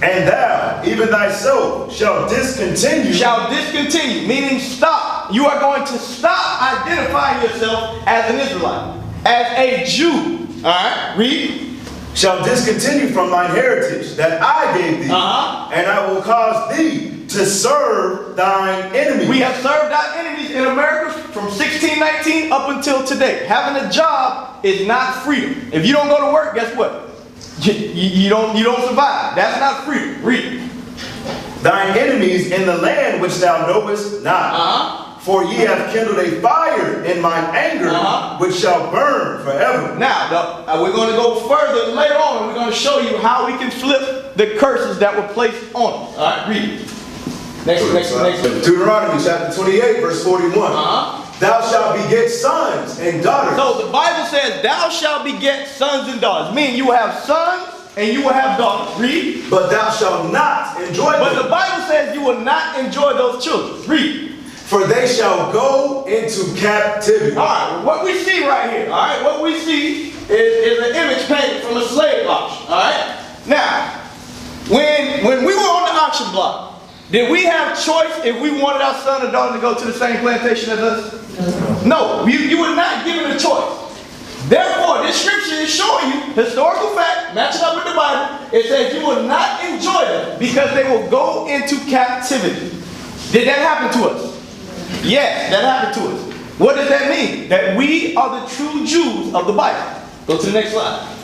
And thou, even thyself, shall discontinue. Shall discontinue, meaning stop. You are going to stop identifying yourself as an Israelite, as a Jew. All right, read. Shall discontinue from thine heritage that I gave thee, and I will cause thee to serve thine enemies. We have served our enemies in America from 1619 up until today. Having a job is not freedom. If you don't go to work, guess what? You don't survive. That's not freedom. Read. Thine enemies in the land which thou knowest not. For ye have kindled a fire in mine anger, which shall burn forever. Now, we're going to go further later on. We're going to show you how we can flip the curses that were placed on us. All right, read. Next. Deuteronomy chapter 28, verse 41. Thou shalt beget sons and daughters. So the Bible says, thou shalt beget sons and daughters. Meaning you will have sons and you will have daughters. Read. But thou shalt not enjoy them. But the Bible says you will not enjoy those children. Read. for they shall go into captivity. All right, what we see right here, all right, what we see is an image painted from a slave auction, all right? Now, when we were on the auction block, did we have choice if we wanted our son or daughter to go to the same plantation as us? No, you were not given a choice. Therefore, this scripture is showing you, historical fact, matching up with the Bible, it says you will not enjoy them because they will go into captivity. Did that happen to us? Yes, that happened to us. What does that mean? That we are the true Jews of the Bible. Go to the next slide.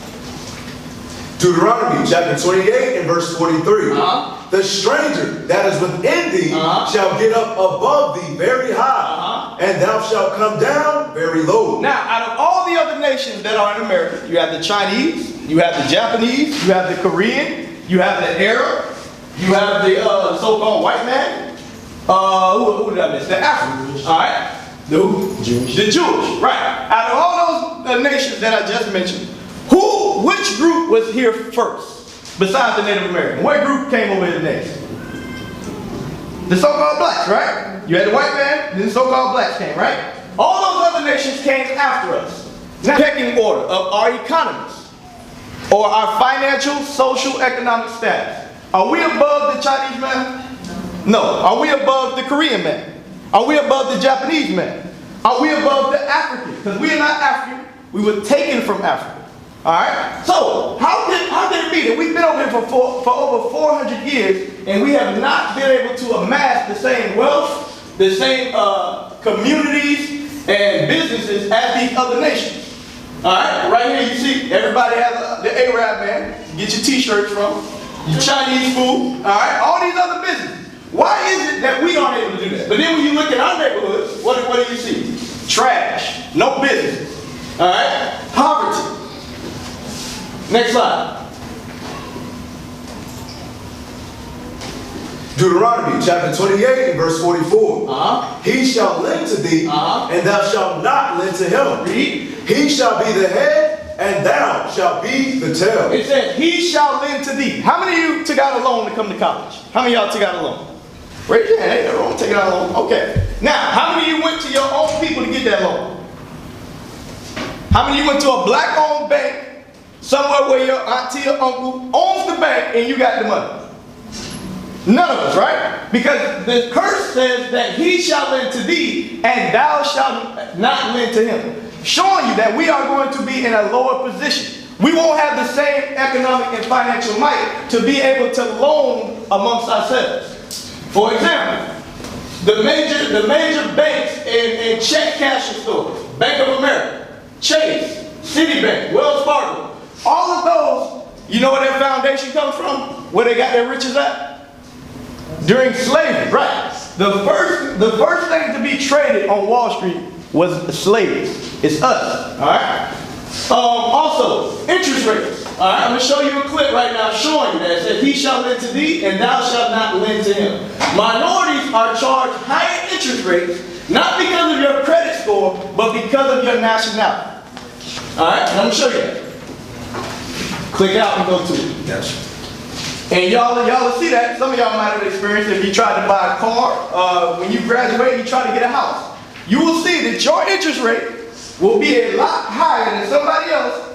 Deuteronomy chapter 28 and verse 43. The stranger that is within thee shall get up above thee very high, and thou shalt come down very low. Now, out of all the other nations that are in America, you have the Chinese, you have the Japanese, you have the Korean, you have the Arab, you have the so-called white man. Who did I miss? The Africans, all right? The Jewish. The Jewish, right. Out of all those nations that I just mentioned, which group was here first, besides the Native American? What group came over here next? The so-called blacks, right? You had the white man, then the so-called blacks came, right? All those other nations came after us. Now, pecking order of our economies, or our financial, social, economic status. Are we above the Chinese man? No. Are we above the Korean man? Are we above the Japanese man? Are we above the African? Because we are not African. We were taken from Africa. All right? So, how can it be that we've been over here for over 400 years and we have not been able to amass the same wealth, the same communities and businesses as these other nations? All right? Right here you see everybody has the Arab man. Get your t-shirts from. Your Chinese food. All right? All these other businesses. Why is it that we aren't able to do that? But then when you look at our neighborhoods, what do you see? Trash. No business. All right? Poverty. Next slide. Deuteronomy chapter 28 and verse 44. He shall lend to thee, and thou shalt not lend to him. Read. He shall be the head, and thou shalt be the tail. It says, he shall lend to thee. How many of you took out a loan to come to college? How many of y'all took out a loan? Raise your hand. Hey, everyone take out a loan. Okay. Now, how many of you went to your own people to get that loan? How many of you went to a black-owned bank somewhere where your auntie or uncle owns the bank and you got the money? None of us, right? Because the curse says that he shall lend to thee and thou shalt not lend to him. Showing you that we are going to be in a lower position. We won't have the same economic and financial might to be able to loan amongst ourselves. For example, the major banks and check cashing stores, Bank of America, Chase, Citibank, Wells Fargo, all of those, you know where their foundation comes from? Where they got their riches at? During slavery, right? The first thing to be traded on Wall Street was slaves. It's us, all right? Also, interest rates. All right, I'm going to show you a clip right now showing you that. It says, he shall lend to thee, and thou shalt not lend to him. Minorities are charged higher interest rates, not because of your credit score, but because of your nationality. All right, I'm going to show you that. Click out and go to it. Yes. And y'all will see that. Some of y'all might have experienced if you tried to buy a car, when you graduate, you try to get a house. You will see that your interest rate will be a lot higher than somebody else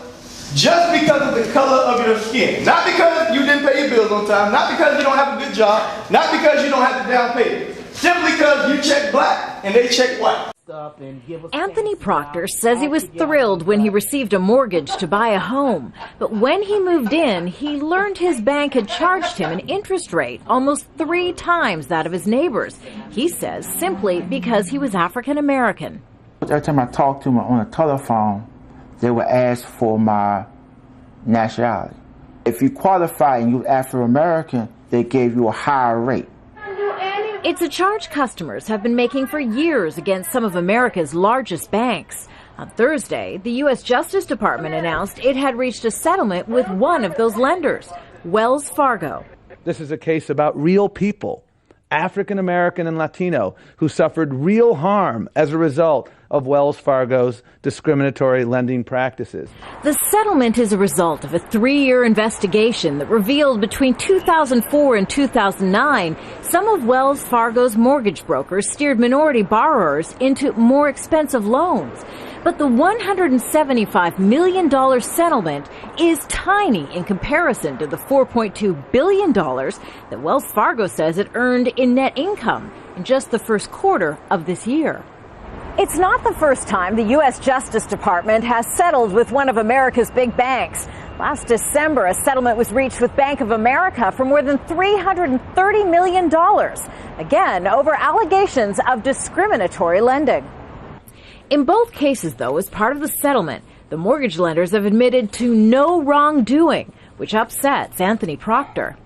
just because of the color of your skin. Not because you didn't pay your bills on time, not because you don't have a good job, not because you don't have the down payment. Simply because you check black and they check white. Anthony Proctor says he was thrilled when he received a mortgage to buy a home. But when he moved in, he learned his bank had charged him an interest rate almost 3 times that of his neighbors. He says simply because he was African American. Every time I talked to them on the telephone, they would ask for my nationality. If you qualify and you're African American, they gave you a higher rate. It's a charge customers have been making for years against some of America's largest banks. On Thursday, the U.S. Justice Department announced it had reached a settlement with one of those lenders, Wells Fargo. This is a case about real people, African American and Latino, who suffered real harm as a result of Wells Fargo's discriminatory lending practices. The settlement is a result of a 3-year investigation that revealed between 2004 and 2009, some of Wells Fargo's mortgage brokers steered minority borrowers into more expensive loans. But the $175 million settlement is tiny in comparison to the $4.2 billion that Wells Fargo says it earned in net income in just the first quarter of this year. It's not the first time the U.S. Justice Department has settled with one of America's big banks. Last December, a settlement was reached with Bank of America for more than $330 million, again over allegations of discriminatory lending. In both cases, though, as part of the settlement, the mortgage lenders have admitted to no wrongdoing, which upsets Anthony Proctor.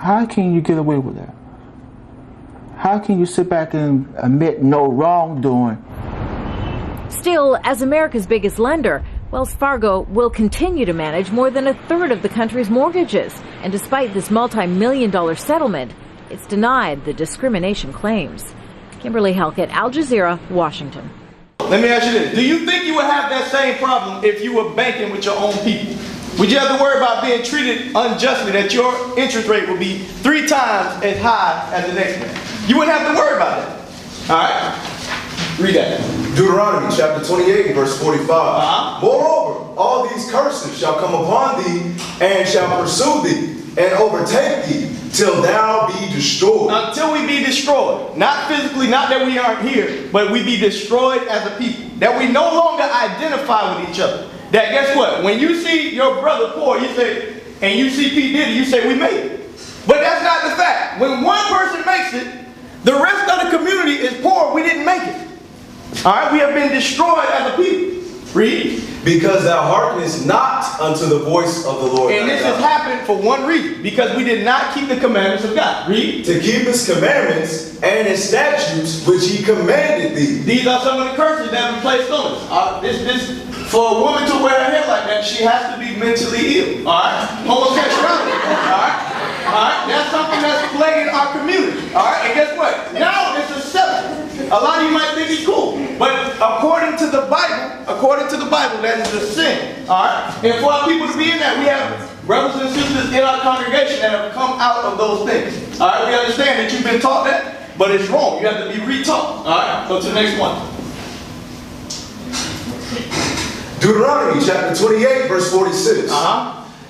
How can you get away with that? How can you sit back and admit no wrongdoing? Still, as America's biggest lender, Wells Fargo will continue to manage more than a third of the country's mortgages. And despite this multi-million-dollar settlement, it's denied the discrimination claims. Kimberly Halkett, Al Jazeera, Washington. Let me ask you this. Do you think you would have that same problem if you were banking with your own people? Would you have to worry about being treated unjustly, that your interest rate would be 3 times as high as the next man? You wouldn't have to worry about that. All right? Read that. Deuteronomy chapter 28, verse 45. Moreover, all these curses shall come upon thee, and shall pursue thee, and overtake thee, till thou be destroyed. Until we be destroyed. Not physically, not that we aren't here, but we be destroyed as a people. That we no longer identify with each other. That guess what? When you see your brother poor, you say, and you see P. Diddy, you say, we made it. But that's not the fact. When one person makes it, the rest of the community is poor. We didn't make it. All right? We have been destroyed as a people. Read. Because thou hearkenest not unto the voice of the Lord. And this has happened for one reason. Because we did not keep the commandments of God. Read. To keep his commandments and his statutes which he commanded thee. These are some of the curses that have been placed on us. For a woman to wear her hair like that, she has to be mentally ill. All right? Homosexuality. All right? All right? That's something that's plaguing our community. All right? And guess what? Now it's accepted. A lot of you might think it's cool. But according to the Bible, that is a sin. All right? And for our people to be in that, we have brothers and sisters in our congregation that have come out of those things. All right? We understand that you've been taught that, but it's wrong. You have to be retaught. All right? Go to the next one. Deuteronomy chapter 28, verse 46.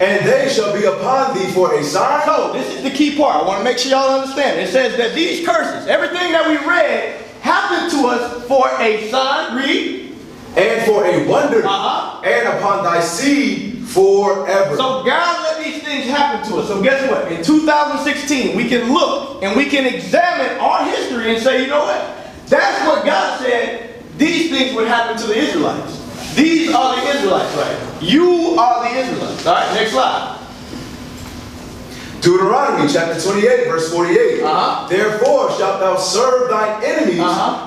And they shall be upon thee for a sign. So, this is the key part. I want to make sure y'all understand. It says that these curses, everything that we read, happened to us for a sign. Read. And for a wonder. And upon thy seed forever. So, God let these things happen to us. So, guess what? In 2016, we can look and we can examine our history and say, you know what? That's what God said these things would happen to the Israelites. These are the Israelites, right? You are the Israelites. All right, next slide. Deuteronomy chapter 28, verse 48. Therefore shalt thou serve thine enemies,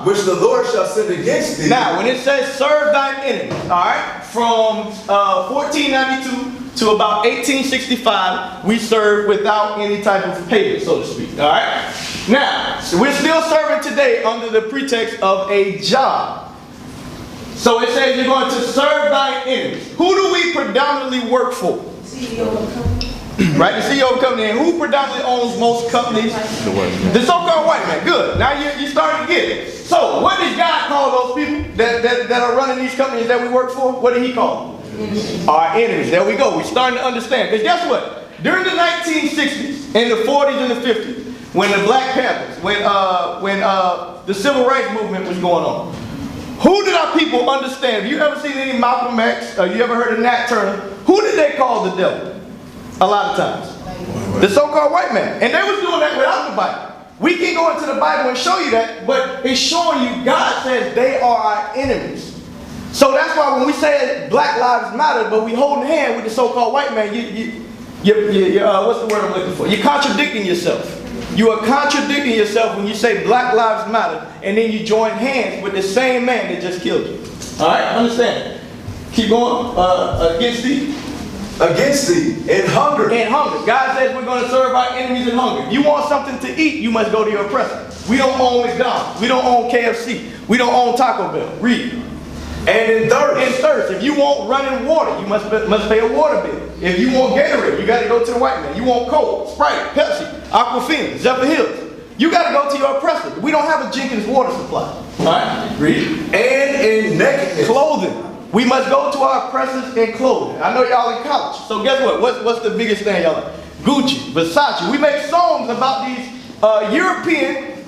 which the Lord shall send against thee. Now, when it says serve thine enemies, all right, from 1492 to about 1865, we served without any type of payment, so to speak. All right. Now, we're still serving today under the pretext of a job. So it says you're going to serve thine enemies. Who do we predominantly work for? CEO of a company. Right, the CEO of a company. And who predominantly owns most companies? The so-called white man. Good. Now you're starting to get it. So what did God call those people that are running these companies that we work for? What did he call them? Our enemies. There we go. We're starting to understand. Because guess what? During the 1960s and the 40s and the 50s, when the Black Panthers, when the Civil Rights Movement was going on, who did our people understand? Have you ever seen any Malcolm X? Or you ever heard of Nat Turner? Who did they call the devil? A lot of times. The so-called white man. And they was doing that without the Bible. We can go into the Bible and show you that, but it's showing you God says they are our enemies. So that's why when we say Black Lives Matter, but we holding hand with the so-called white man, what's the word I'm looking for? You're contradicting yourself. You are contradicting yourself when you say Black Lives Matter and then you join hands with the same man that just killed you. Alright, understand? Keep going. Against thee. Against thee. In hunger. In hunger. God says we're going to serve our enemies in hunger. If you want something to eat, you must go to your oppressor. We don't own McDonald's. We don't own KFC. We don't own Taco Bell. Read. And in thirst. If you want running water, you must pay a water bill. If you want Gatorade, you got to go to the white man. You want Coke, Sprite, Pepsi, Aquafina, Zephyr Hills, you got to go to your oppressor. We don't have a Jenkins water supply. All right, read. And in nakedness. Clothing. We must go to our oppressors in clothing. I know y'all in college. So guess what? What's the biggest thing y'all like? Gucci, Versace. We make songs about these European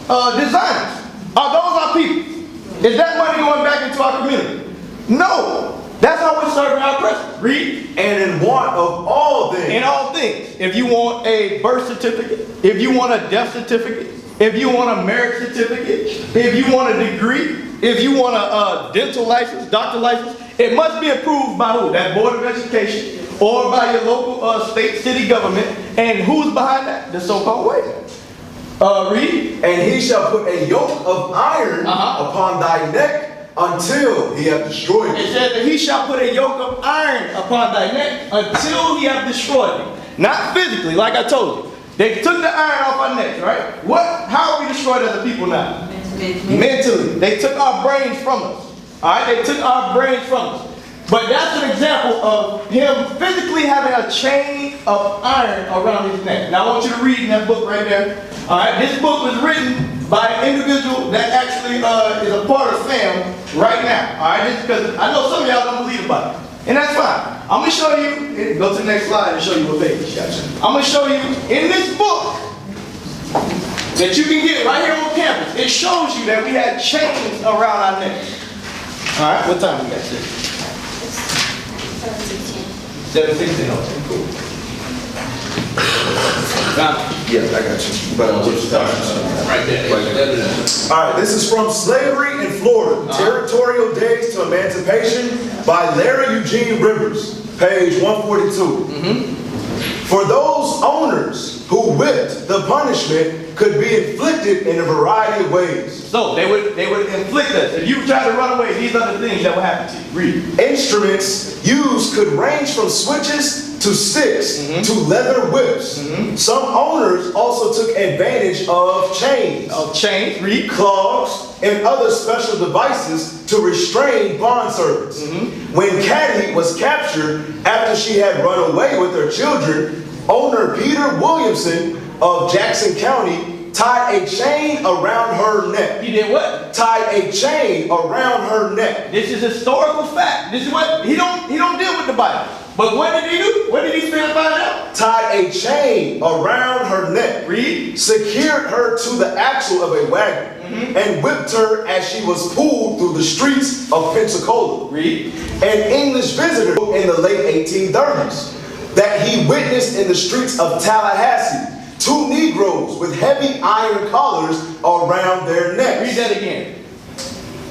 designers. Are those our people? Is that money going back into our community? No. That's how we're serving our oppressors. Read. And in want of all things. In all things. If you want a birth certificate, if you want a death certificate, if you want a marriage certificate, if you want a degree, if you want a dental license, doctor license, it must be approved by who? That Board of Education or by your local state, city government. And who's behind that? The so-called white man. Read. And he shall put a yoke of iron upon thy neck until he have destroyed It it. says that he shall put a yoke of iron upon thy neck until he have destroyed it. Not physically, like I told you. They took the iron off our necks, right? How are we destroyed as a people now? Mentally. They took our brains from us. All right? They took our brains from us. But that's an example of him physically having a chain of iron around his neck. Now I want you to read in that book right there. All right? This book was written by an individual that actually is a part of FAM right now. All right? Because I know some of y'all don't believe about it. And that's fine. I'm going to show you, go to the next slide and show you what page. I'm going to show you in this book that you can get right here on campus. It shows you that we had chains around our necks. All right, what time we got? 7:16. Okay, cool. Yeah, I got you. But right there. All right, this is from Slavery in Florida, Territorial Days to Emancipation by Larry Eugene Rivers, page 142. For those owners who whipped, the punishment could be inflicted in a variety of ways. So they would inflict us. If you try to run away, these are the things that will happen to you. Read. Instruments used could range from switches to sticks to leather whips. Some owners also took advantage of chains, read, clogs, and other special devices to restrain bond servants. When Caddy was captured after she had run away with her children, owner Peter Williamson of Jackson County tied a chain around her neck. He did what? Tied a chain around her neck. This is historical fact. This is what he don't deal with the Bible. But what did he do? What did he find out? Tied a chain around her neck. Read. Secured her to the axle of a wagon. And whipped her as she was pulled through the streets of Pensacola. Read. An English visitor in the late 1830s that he witnessed in the streets of Tallahassee. Two Negroes with heavy iron collars around their necks. Read that again.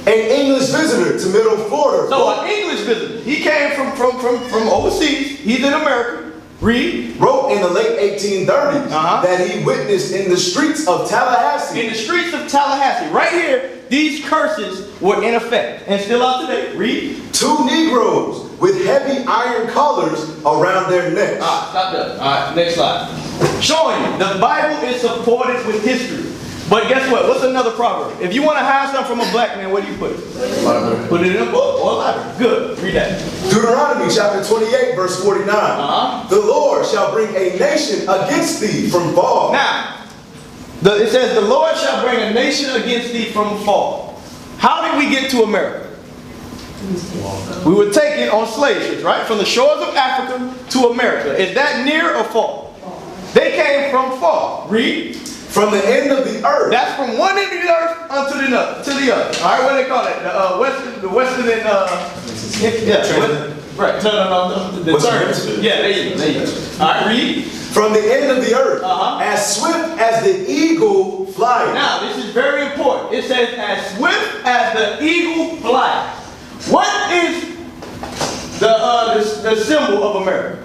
An English visitor to Middle Florida. So an English visitor. He came from overseas. He's in America. Read. Wrote in the late 1830s that he witnessed in the streets of Tallahassee. In the streets of Tallahassee. Right here, these curses were in effect. And still out today. Read. Two Negroes with heavy iron collars around their necks. Stop there. All right, next slide. Showing you, the Bible is supported with history. But guess what? What's another proverb? If you want to hide something from a black man, where do you put it? Library. Put it in a book or a library. Good. Read that. Deuteronomy chapter 28, verse 49. The Lord shall bring a nation against thee from fall. Now, it says the Lord shall bring a nation against thee from fall. How did we get to America? We were taken on slave ships, right? From the shores of Africa to America. Is that near or far? They came from far. Read. From the end of the earth. That's from one end of the earth unto the other. All right, what do they call it? The western and right. The turn. Yeah, there you go. All right, read. From the end of the earth, as swift as the eagle flies. Now, this is very important. It says, as swift as the eagle flies. What is the symbol of America?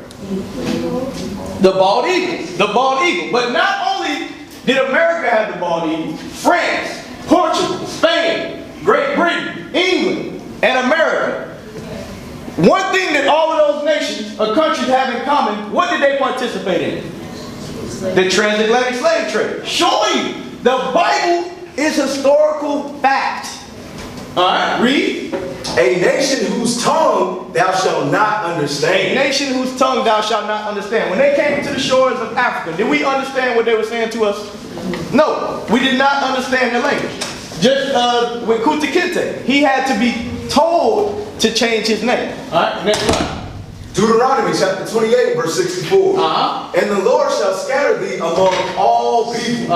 The bald eagle. The bald eagle. But not only did America have the bald eagle, France, Portugal, Spain, Great Britain, England, and America. One thing that all of those nations or countries have in common, what did they participate in? The transatlantic slave trade. Showing you The Bible is historical fact. All right, read. A nation whose tongue thou shalt not understand. A nation whose tongue thou shalt not understand. When they came to the shores of Africa, did we understand what they were saying to us? No, we did not understand the language. Just with Kunta Kinte, he had to be told to change his name. All right, next slide. Deuteronomy chapter 28, verse 64. And the Lord shall scatter thee among all people,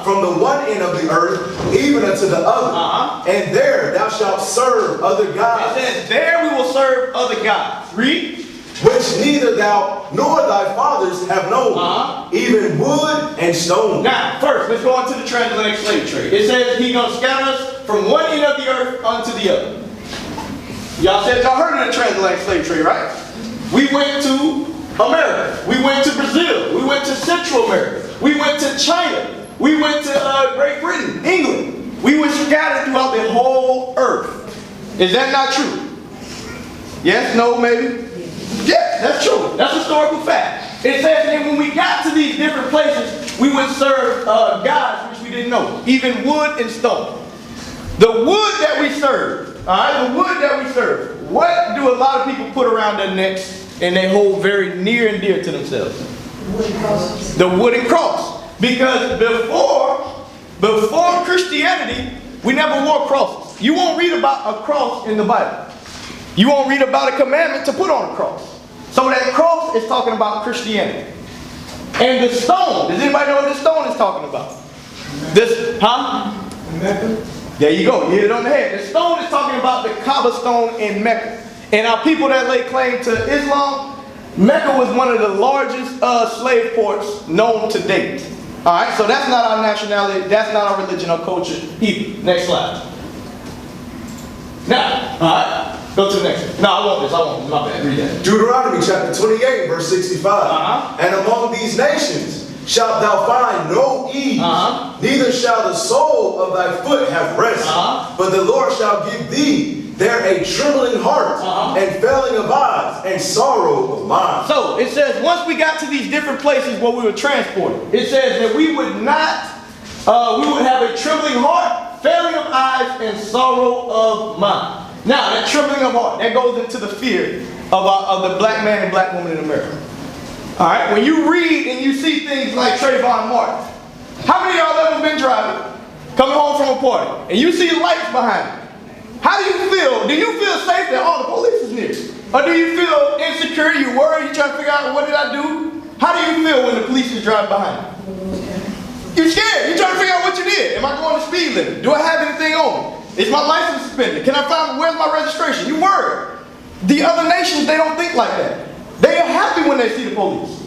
from the one end of the earth even unto the other. And there thou shalt serve other gods. It says, there we will serve other gods. Read. Which neither thou nor thy fathers have known, even wood and stone. Now, first, let's go on to the transatlantic slave trade. It says he's going to scatter us from one end of the earth unto the other. Y'all said y'all heard of the transatlantic slave trade, right? We went to America. We went to Brazil. We went to Central America. We went to China. We went to Great Britain, England. We were scattered throughout the whole earth. Is that not true? Yes, no, maybe? Yeah, that's true. That's historical fact. It says that when we got to these different places, we would serve gods which we didn't know, even wood and stone. The wood that we serve, all right, the wood that we serve, what do a lot of people put around their necks and they hold very near and dear to themselves? The wooden cross. Because before Christianity, we never wore crosses. You won't read about a cross in the Bible. You won't read about a commandment to put on a cross. So that cross is talking about Christianity. And the stone, does anybody know what the stone is talking about? This, huh? There you go, you hit it on the head. The stone is talking about the Kaaba stone in Mecca. And our people that lay claim to Islam, Mecca was one of the largest slave ports known to date. Alright, so that's not our nationality, that's not our religion or culture either. Next slide. Now, alright, go to the next one. No, I want this, my bad, read that. Deuteronomy chapter 28, verse 65. And among these nations shalt thou find no ease, neither shall the sole of thy foot have rest, but the Lord shall give thee there a trembling heart, and failing of eyes, and sorrow of mind. So, it says, once we got to these different places where we were transported, it says that we would not, we would have a trembling heart, failing of eyes, and sorrow of mind. Now, that trembling of heart, that goes into the fear of the black man and black woman in America. Alright, when you read and you see things like Trayvon Martin, how many of y'all ever been driving, coming home from a party, and you see lights behind you? How do you feel? Do you feel safe that, oh, the police is near? Or do you feel insecure, you worry, you trying to figure out what did I do? How do you feel when the police is driving behind you? You're scared, you're trying to figure out what you did. Am I going the speed limit? Do I have anything on me? Is my license suspended? Can I find, where's my registration? You worry. The other nations, they don't think like that. They are happy when they see the police.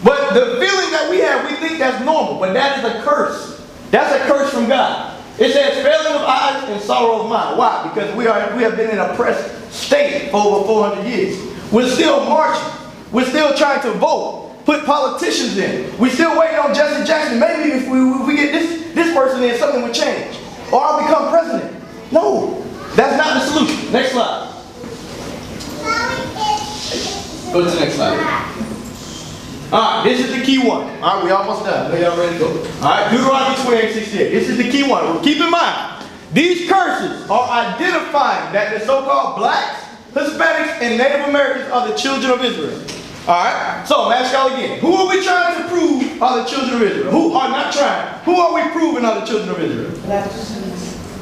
But the feeling that we have, we think that's normal. But that is a curse. That's a curse from God. It says failing of eyes and sorrow of mind. Why? Because we have been in an oppressed state for over 400 years. We're still marching. We're still trying to vote. Put politicians in. We're still waiting on Jesse Jackson. Maybe if we get this person in, something will change. Or I'll become president. No. That's not the solution. Next slide. Go to the next slide. Alright, this is the key one. Alright, we almost done. Are y'all ready to go? Alright, Deuteronomy 28:68. This is the key one. Keep in mind, these curses are identifying that the so-called blacks, Hispanics, and Native Americans are the children of Israel. Alright, so I'm asking y'all again. Who are we trying to prove are the children of Israel? Who are not trying? Who are we proving are the children of Israel?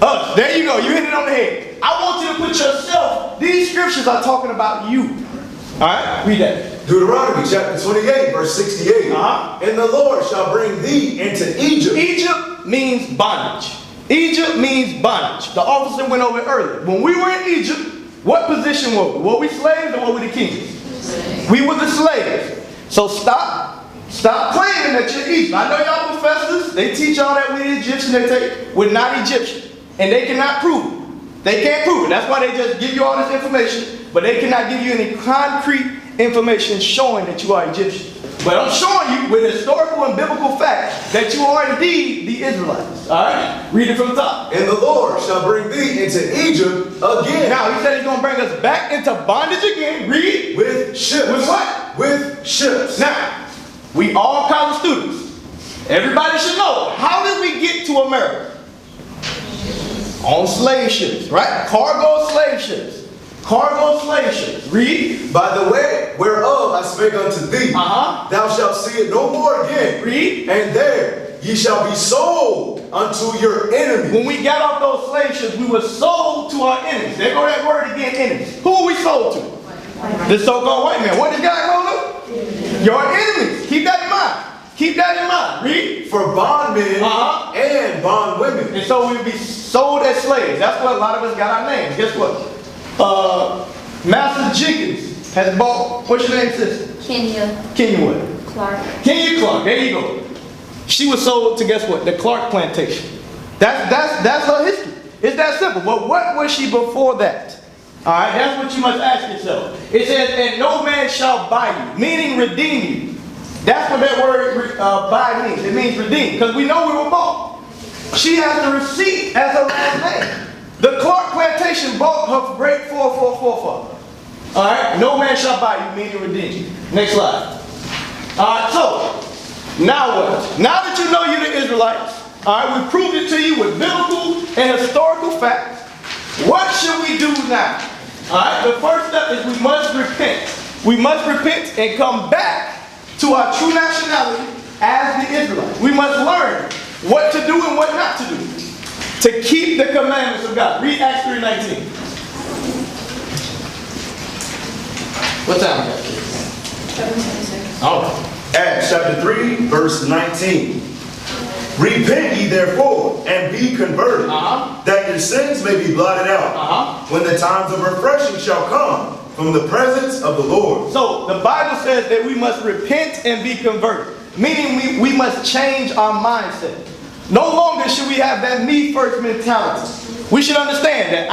Us. There you go. You hit it on the head. I want you to put yourself, these scriptures are talking about you. Alright, read that. Deuteronomy chapter 28, verse 68. And the Lord shall bring thee into Egypt. Egypt means bondage. Egypt means bondage. The officer went over it earlier. When we were in Egypt, what position were we? Were we slaves or were we the kings? We were the slaves. So stop claiming that you're Egypt. I know y'all professors, they teach y'all that we're Egyptian. We're not Egyptian. And they cannot prove it. They can't prove it. That's why they just give you all this information, but they cannot give you any concrete information showing that you are Egyptian. But I'm showing you with historical and biblical fact that you are indeed the Israelites. Alright? Read it from the top. And the Lord shall bring thee into Egypt again. Now he said he's going to bring us back into bondage again. Read. With ships. With what? With ships. Now, we all college students. Everybody should know, how did we get to America? On slave ships, right? Cargo slave ships. Cargo slave ships. Read. By the way whereof I spake unto thee, thou shalt see it no more again. Read. And there ye shall be sold unto your enemies. When we got off those slave ships, we were sold to our enemies. There go that word again, enemies. Who are we sold to? The so-called white man. What did God call them? Your enemies. Keep that in mind. Keep that in mind. Read. For bondmen and bondwomen. And so we'll be sold as slaves. That's what a lot of us got our names. Guess what? Master Jenkins has bought, what's your name, sister? Kenya. Kenya what? Clark. Kenya Clark. There you go. She was sold to, guess what? The Clark plantation. That's her history. It's that simple. But what was she before that? All right, that's what you must ask yourself. It says, and no man shall buy you, meaning redeem you. That's what that word buy means. It means redeem, because we know we were bought. She has the receipt as her last name. The Clark plantation bought her great 444. All right, no man shall buy you, meaning redeem you. Next slide. All right, so now what? Now that you know you're the Israelites, all right, we proved it to you with biblical and historical facts. What should we do now? All right, the first step is we must repent. We must repent and come back to our true nationality as the Israelites. We must learn what to do and what not to do to keep the commandments of God. Read Acts 3:19. What time is that? 17 seconds. All right. Acts chapter 3, verse 19. Repent ye therefore, and be converted, that your sins may be blotted out, when the times of refreshing shall come from the presence of the Lord. So the Bible says that we must repent and be converted, meaning we must change our mindset. No longer should we have that me first mentality. We should understand that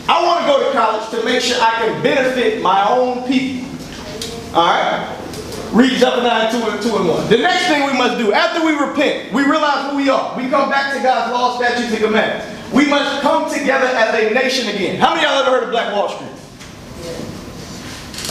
I want to go to college to make sure I can benefit my own people. All right? Read Zephaniah 2 and 1. The next thing we must do, after we repent, we realize who we are. We come back to God's law, statutes, and commandments. We must come together as a nation again. How many of y'all ever heard of Black Wall Street?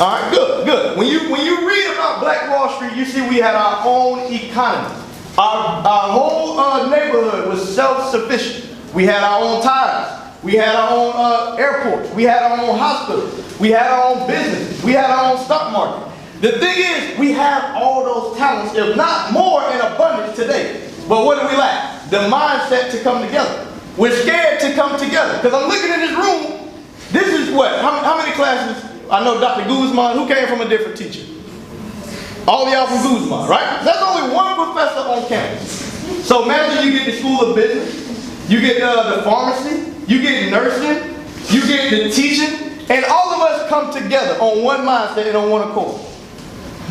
All right, good, good. When you read about Black Wall Street, you see we had our own economy. Our whole neighborhood was self-sufficient. We had our own tires. We had our own airports. We had our own hospitals. We had our own businesses. We had our own stock market. The thing is, we have all those talents, if not more, in abundance today. But what do we lack? The mindset to come together. We're scared to come together. Because I'm looking in this room. This is what? How many classes? I know Dr. Guzman, who came from a different teacher. All of y'all from Guzman, right? There's only one professor on campus. So imagine you get the School of Business, you get the pharmacy, you get nursing, you get the teaching, and all of us come together on one mindset and on one accord.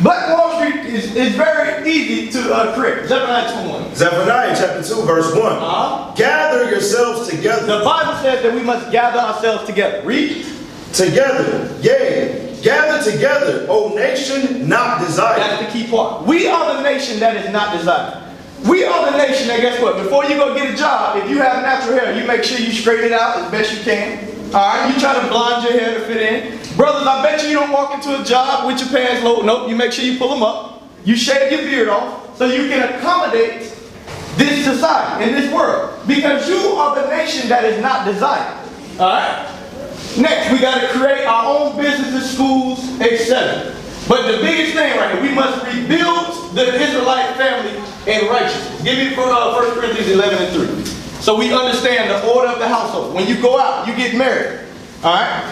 Black Wall Street is very easy to create. Zephaniah 2:1. Zephaniah chapter 2, verse 1. Gather yourselves together. The Bible says that we must gather ourselves together. Read. Together, yea, gather together, O nation not desired. That's the key part. We are the nation that is not desired. We are the nation that, guess what? Before you go get a job, if you have natural hair, you make sure you straighten it out as best you can. All right, you try to blonde your hair to fit in. Brothers, I bet you don't walk into a job with your pants low. Nope, you make sure you pull them up. You shave your beard off so you can accommodate this society and this world. Because you are the nation that is not desired. All right? Next, we got to create our own businesses, schools, etc. But the biggest thing right here, we must rebuild the Israelite family in righteousness. Give me 1 Corinthians 11 and 3. So we understand the order of the household. When you go out, you get married. All right?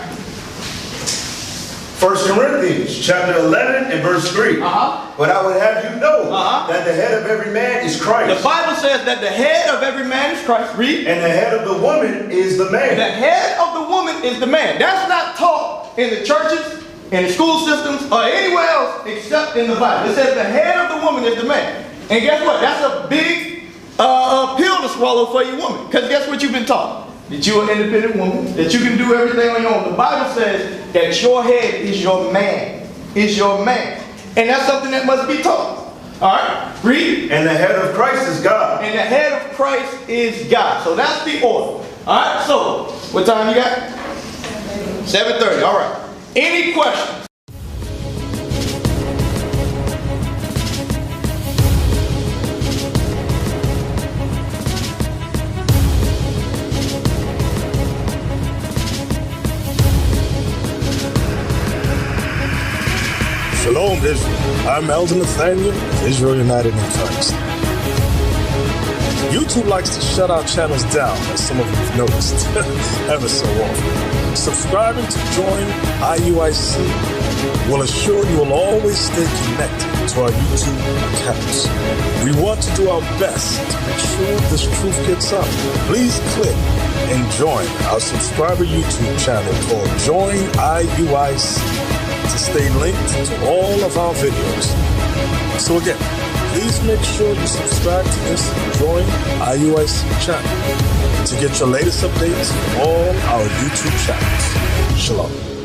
1 Corinthians chapter 11 and verse 3. But I would have you know that the head of every man is Christ. The Bible says that the head of every man is Christ. Read. And the head of the woman is the man. The head of the woman is the man. That's not taught in the churches, in the school systems, or anywhere else except in the Bible. It says the head of the woman is the man. And guess what? That's a big pill to swallow for your woman. Because guess what you've been taught? That you're an independent woman, that you can do everything on your own. The Bible says that your head is your man. Is your man. And that's something that must be taught. Alright? Read. And the head of Christ is God. And the head of Christ is God. So that's the order. Alright, so what time you got? 7:30. Alright. Any questions? Shalom, Israel. I'm Elder Nathaniel, Israel United in Christ. YouTube likes to shut our channels down, as some of you have noticed, ever so often. Subscribing to join IUIC will assure you will always stay connected to our YouTube accounts. We want to do our best to make sure this truth gets out. Please click and join our subscriber YouTube channel called Join IUIC to stay linked to all of our videos. So again, please make sure you subscribe to this Join IUIC channel to get your latest updates from all our YouTube channels. Shalom.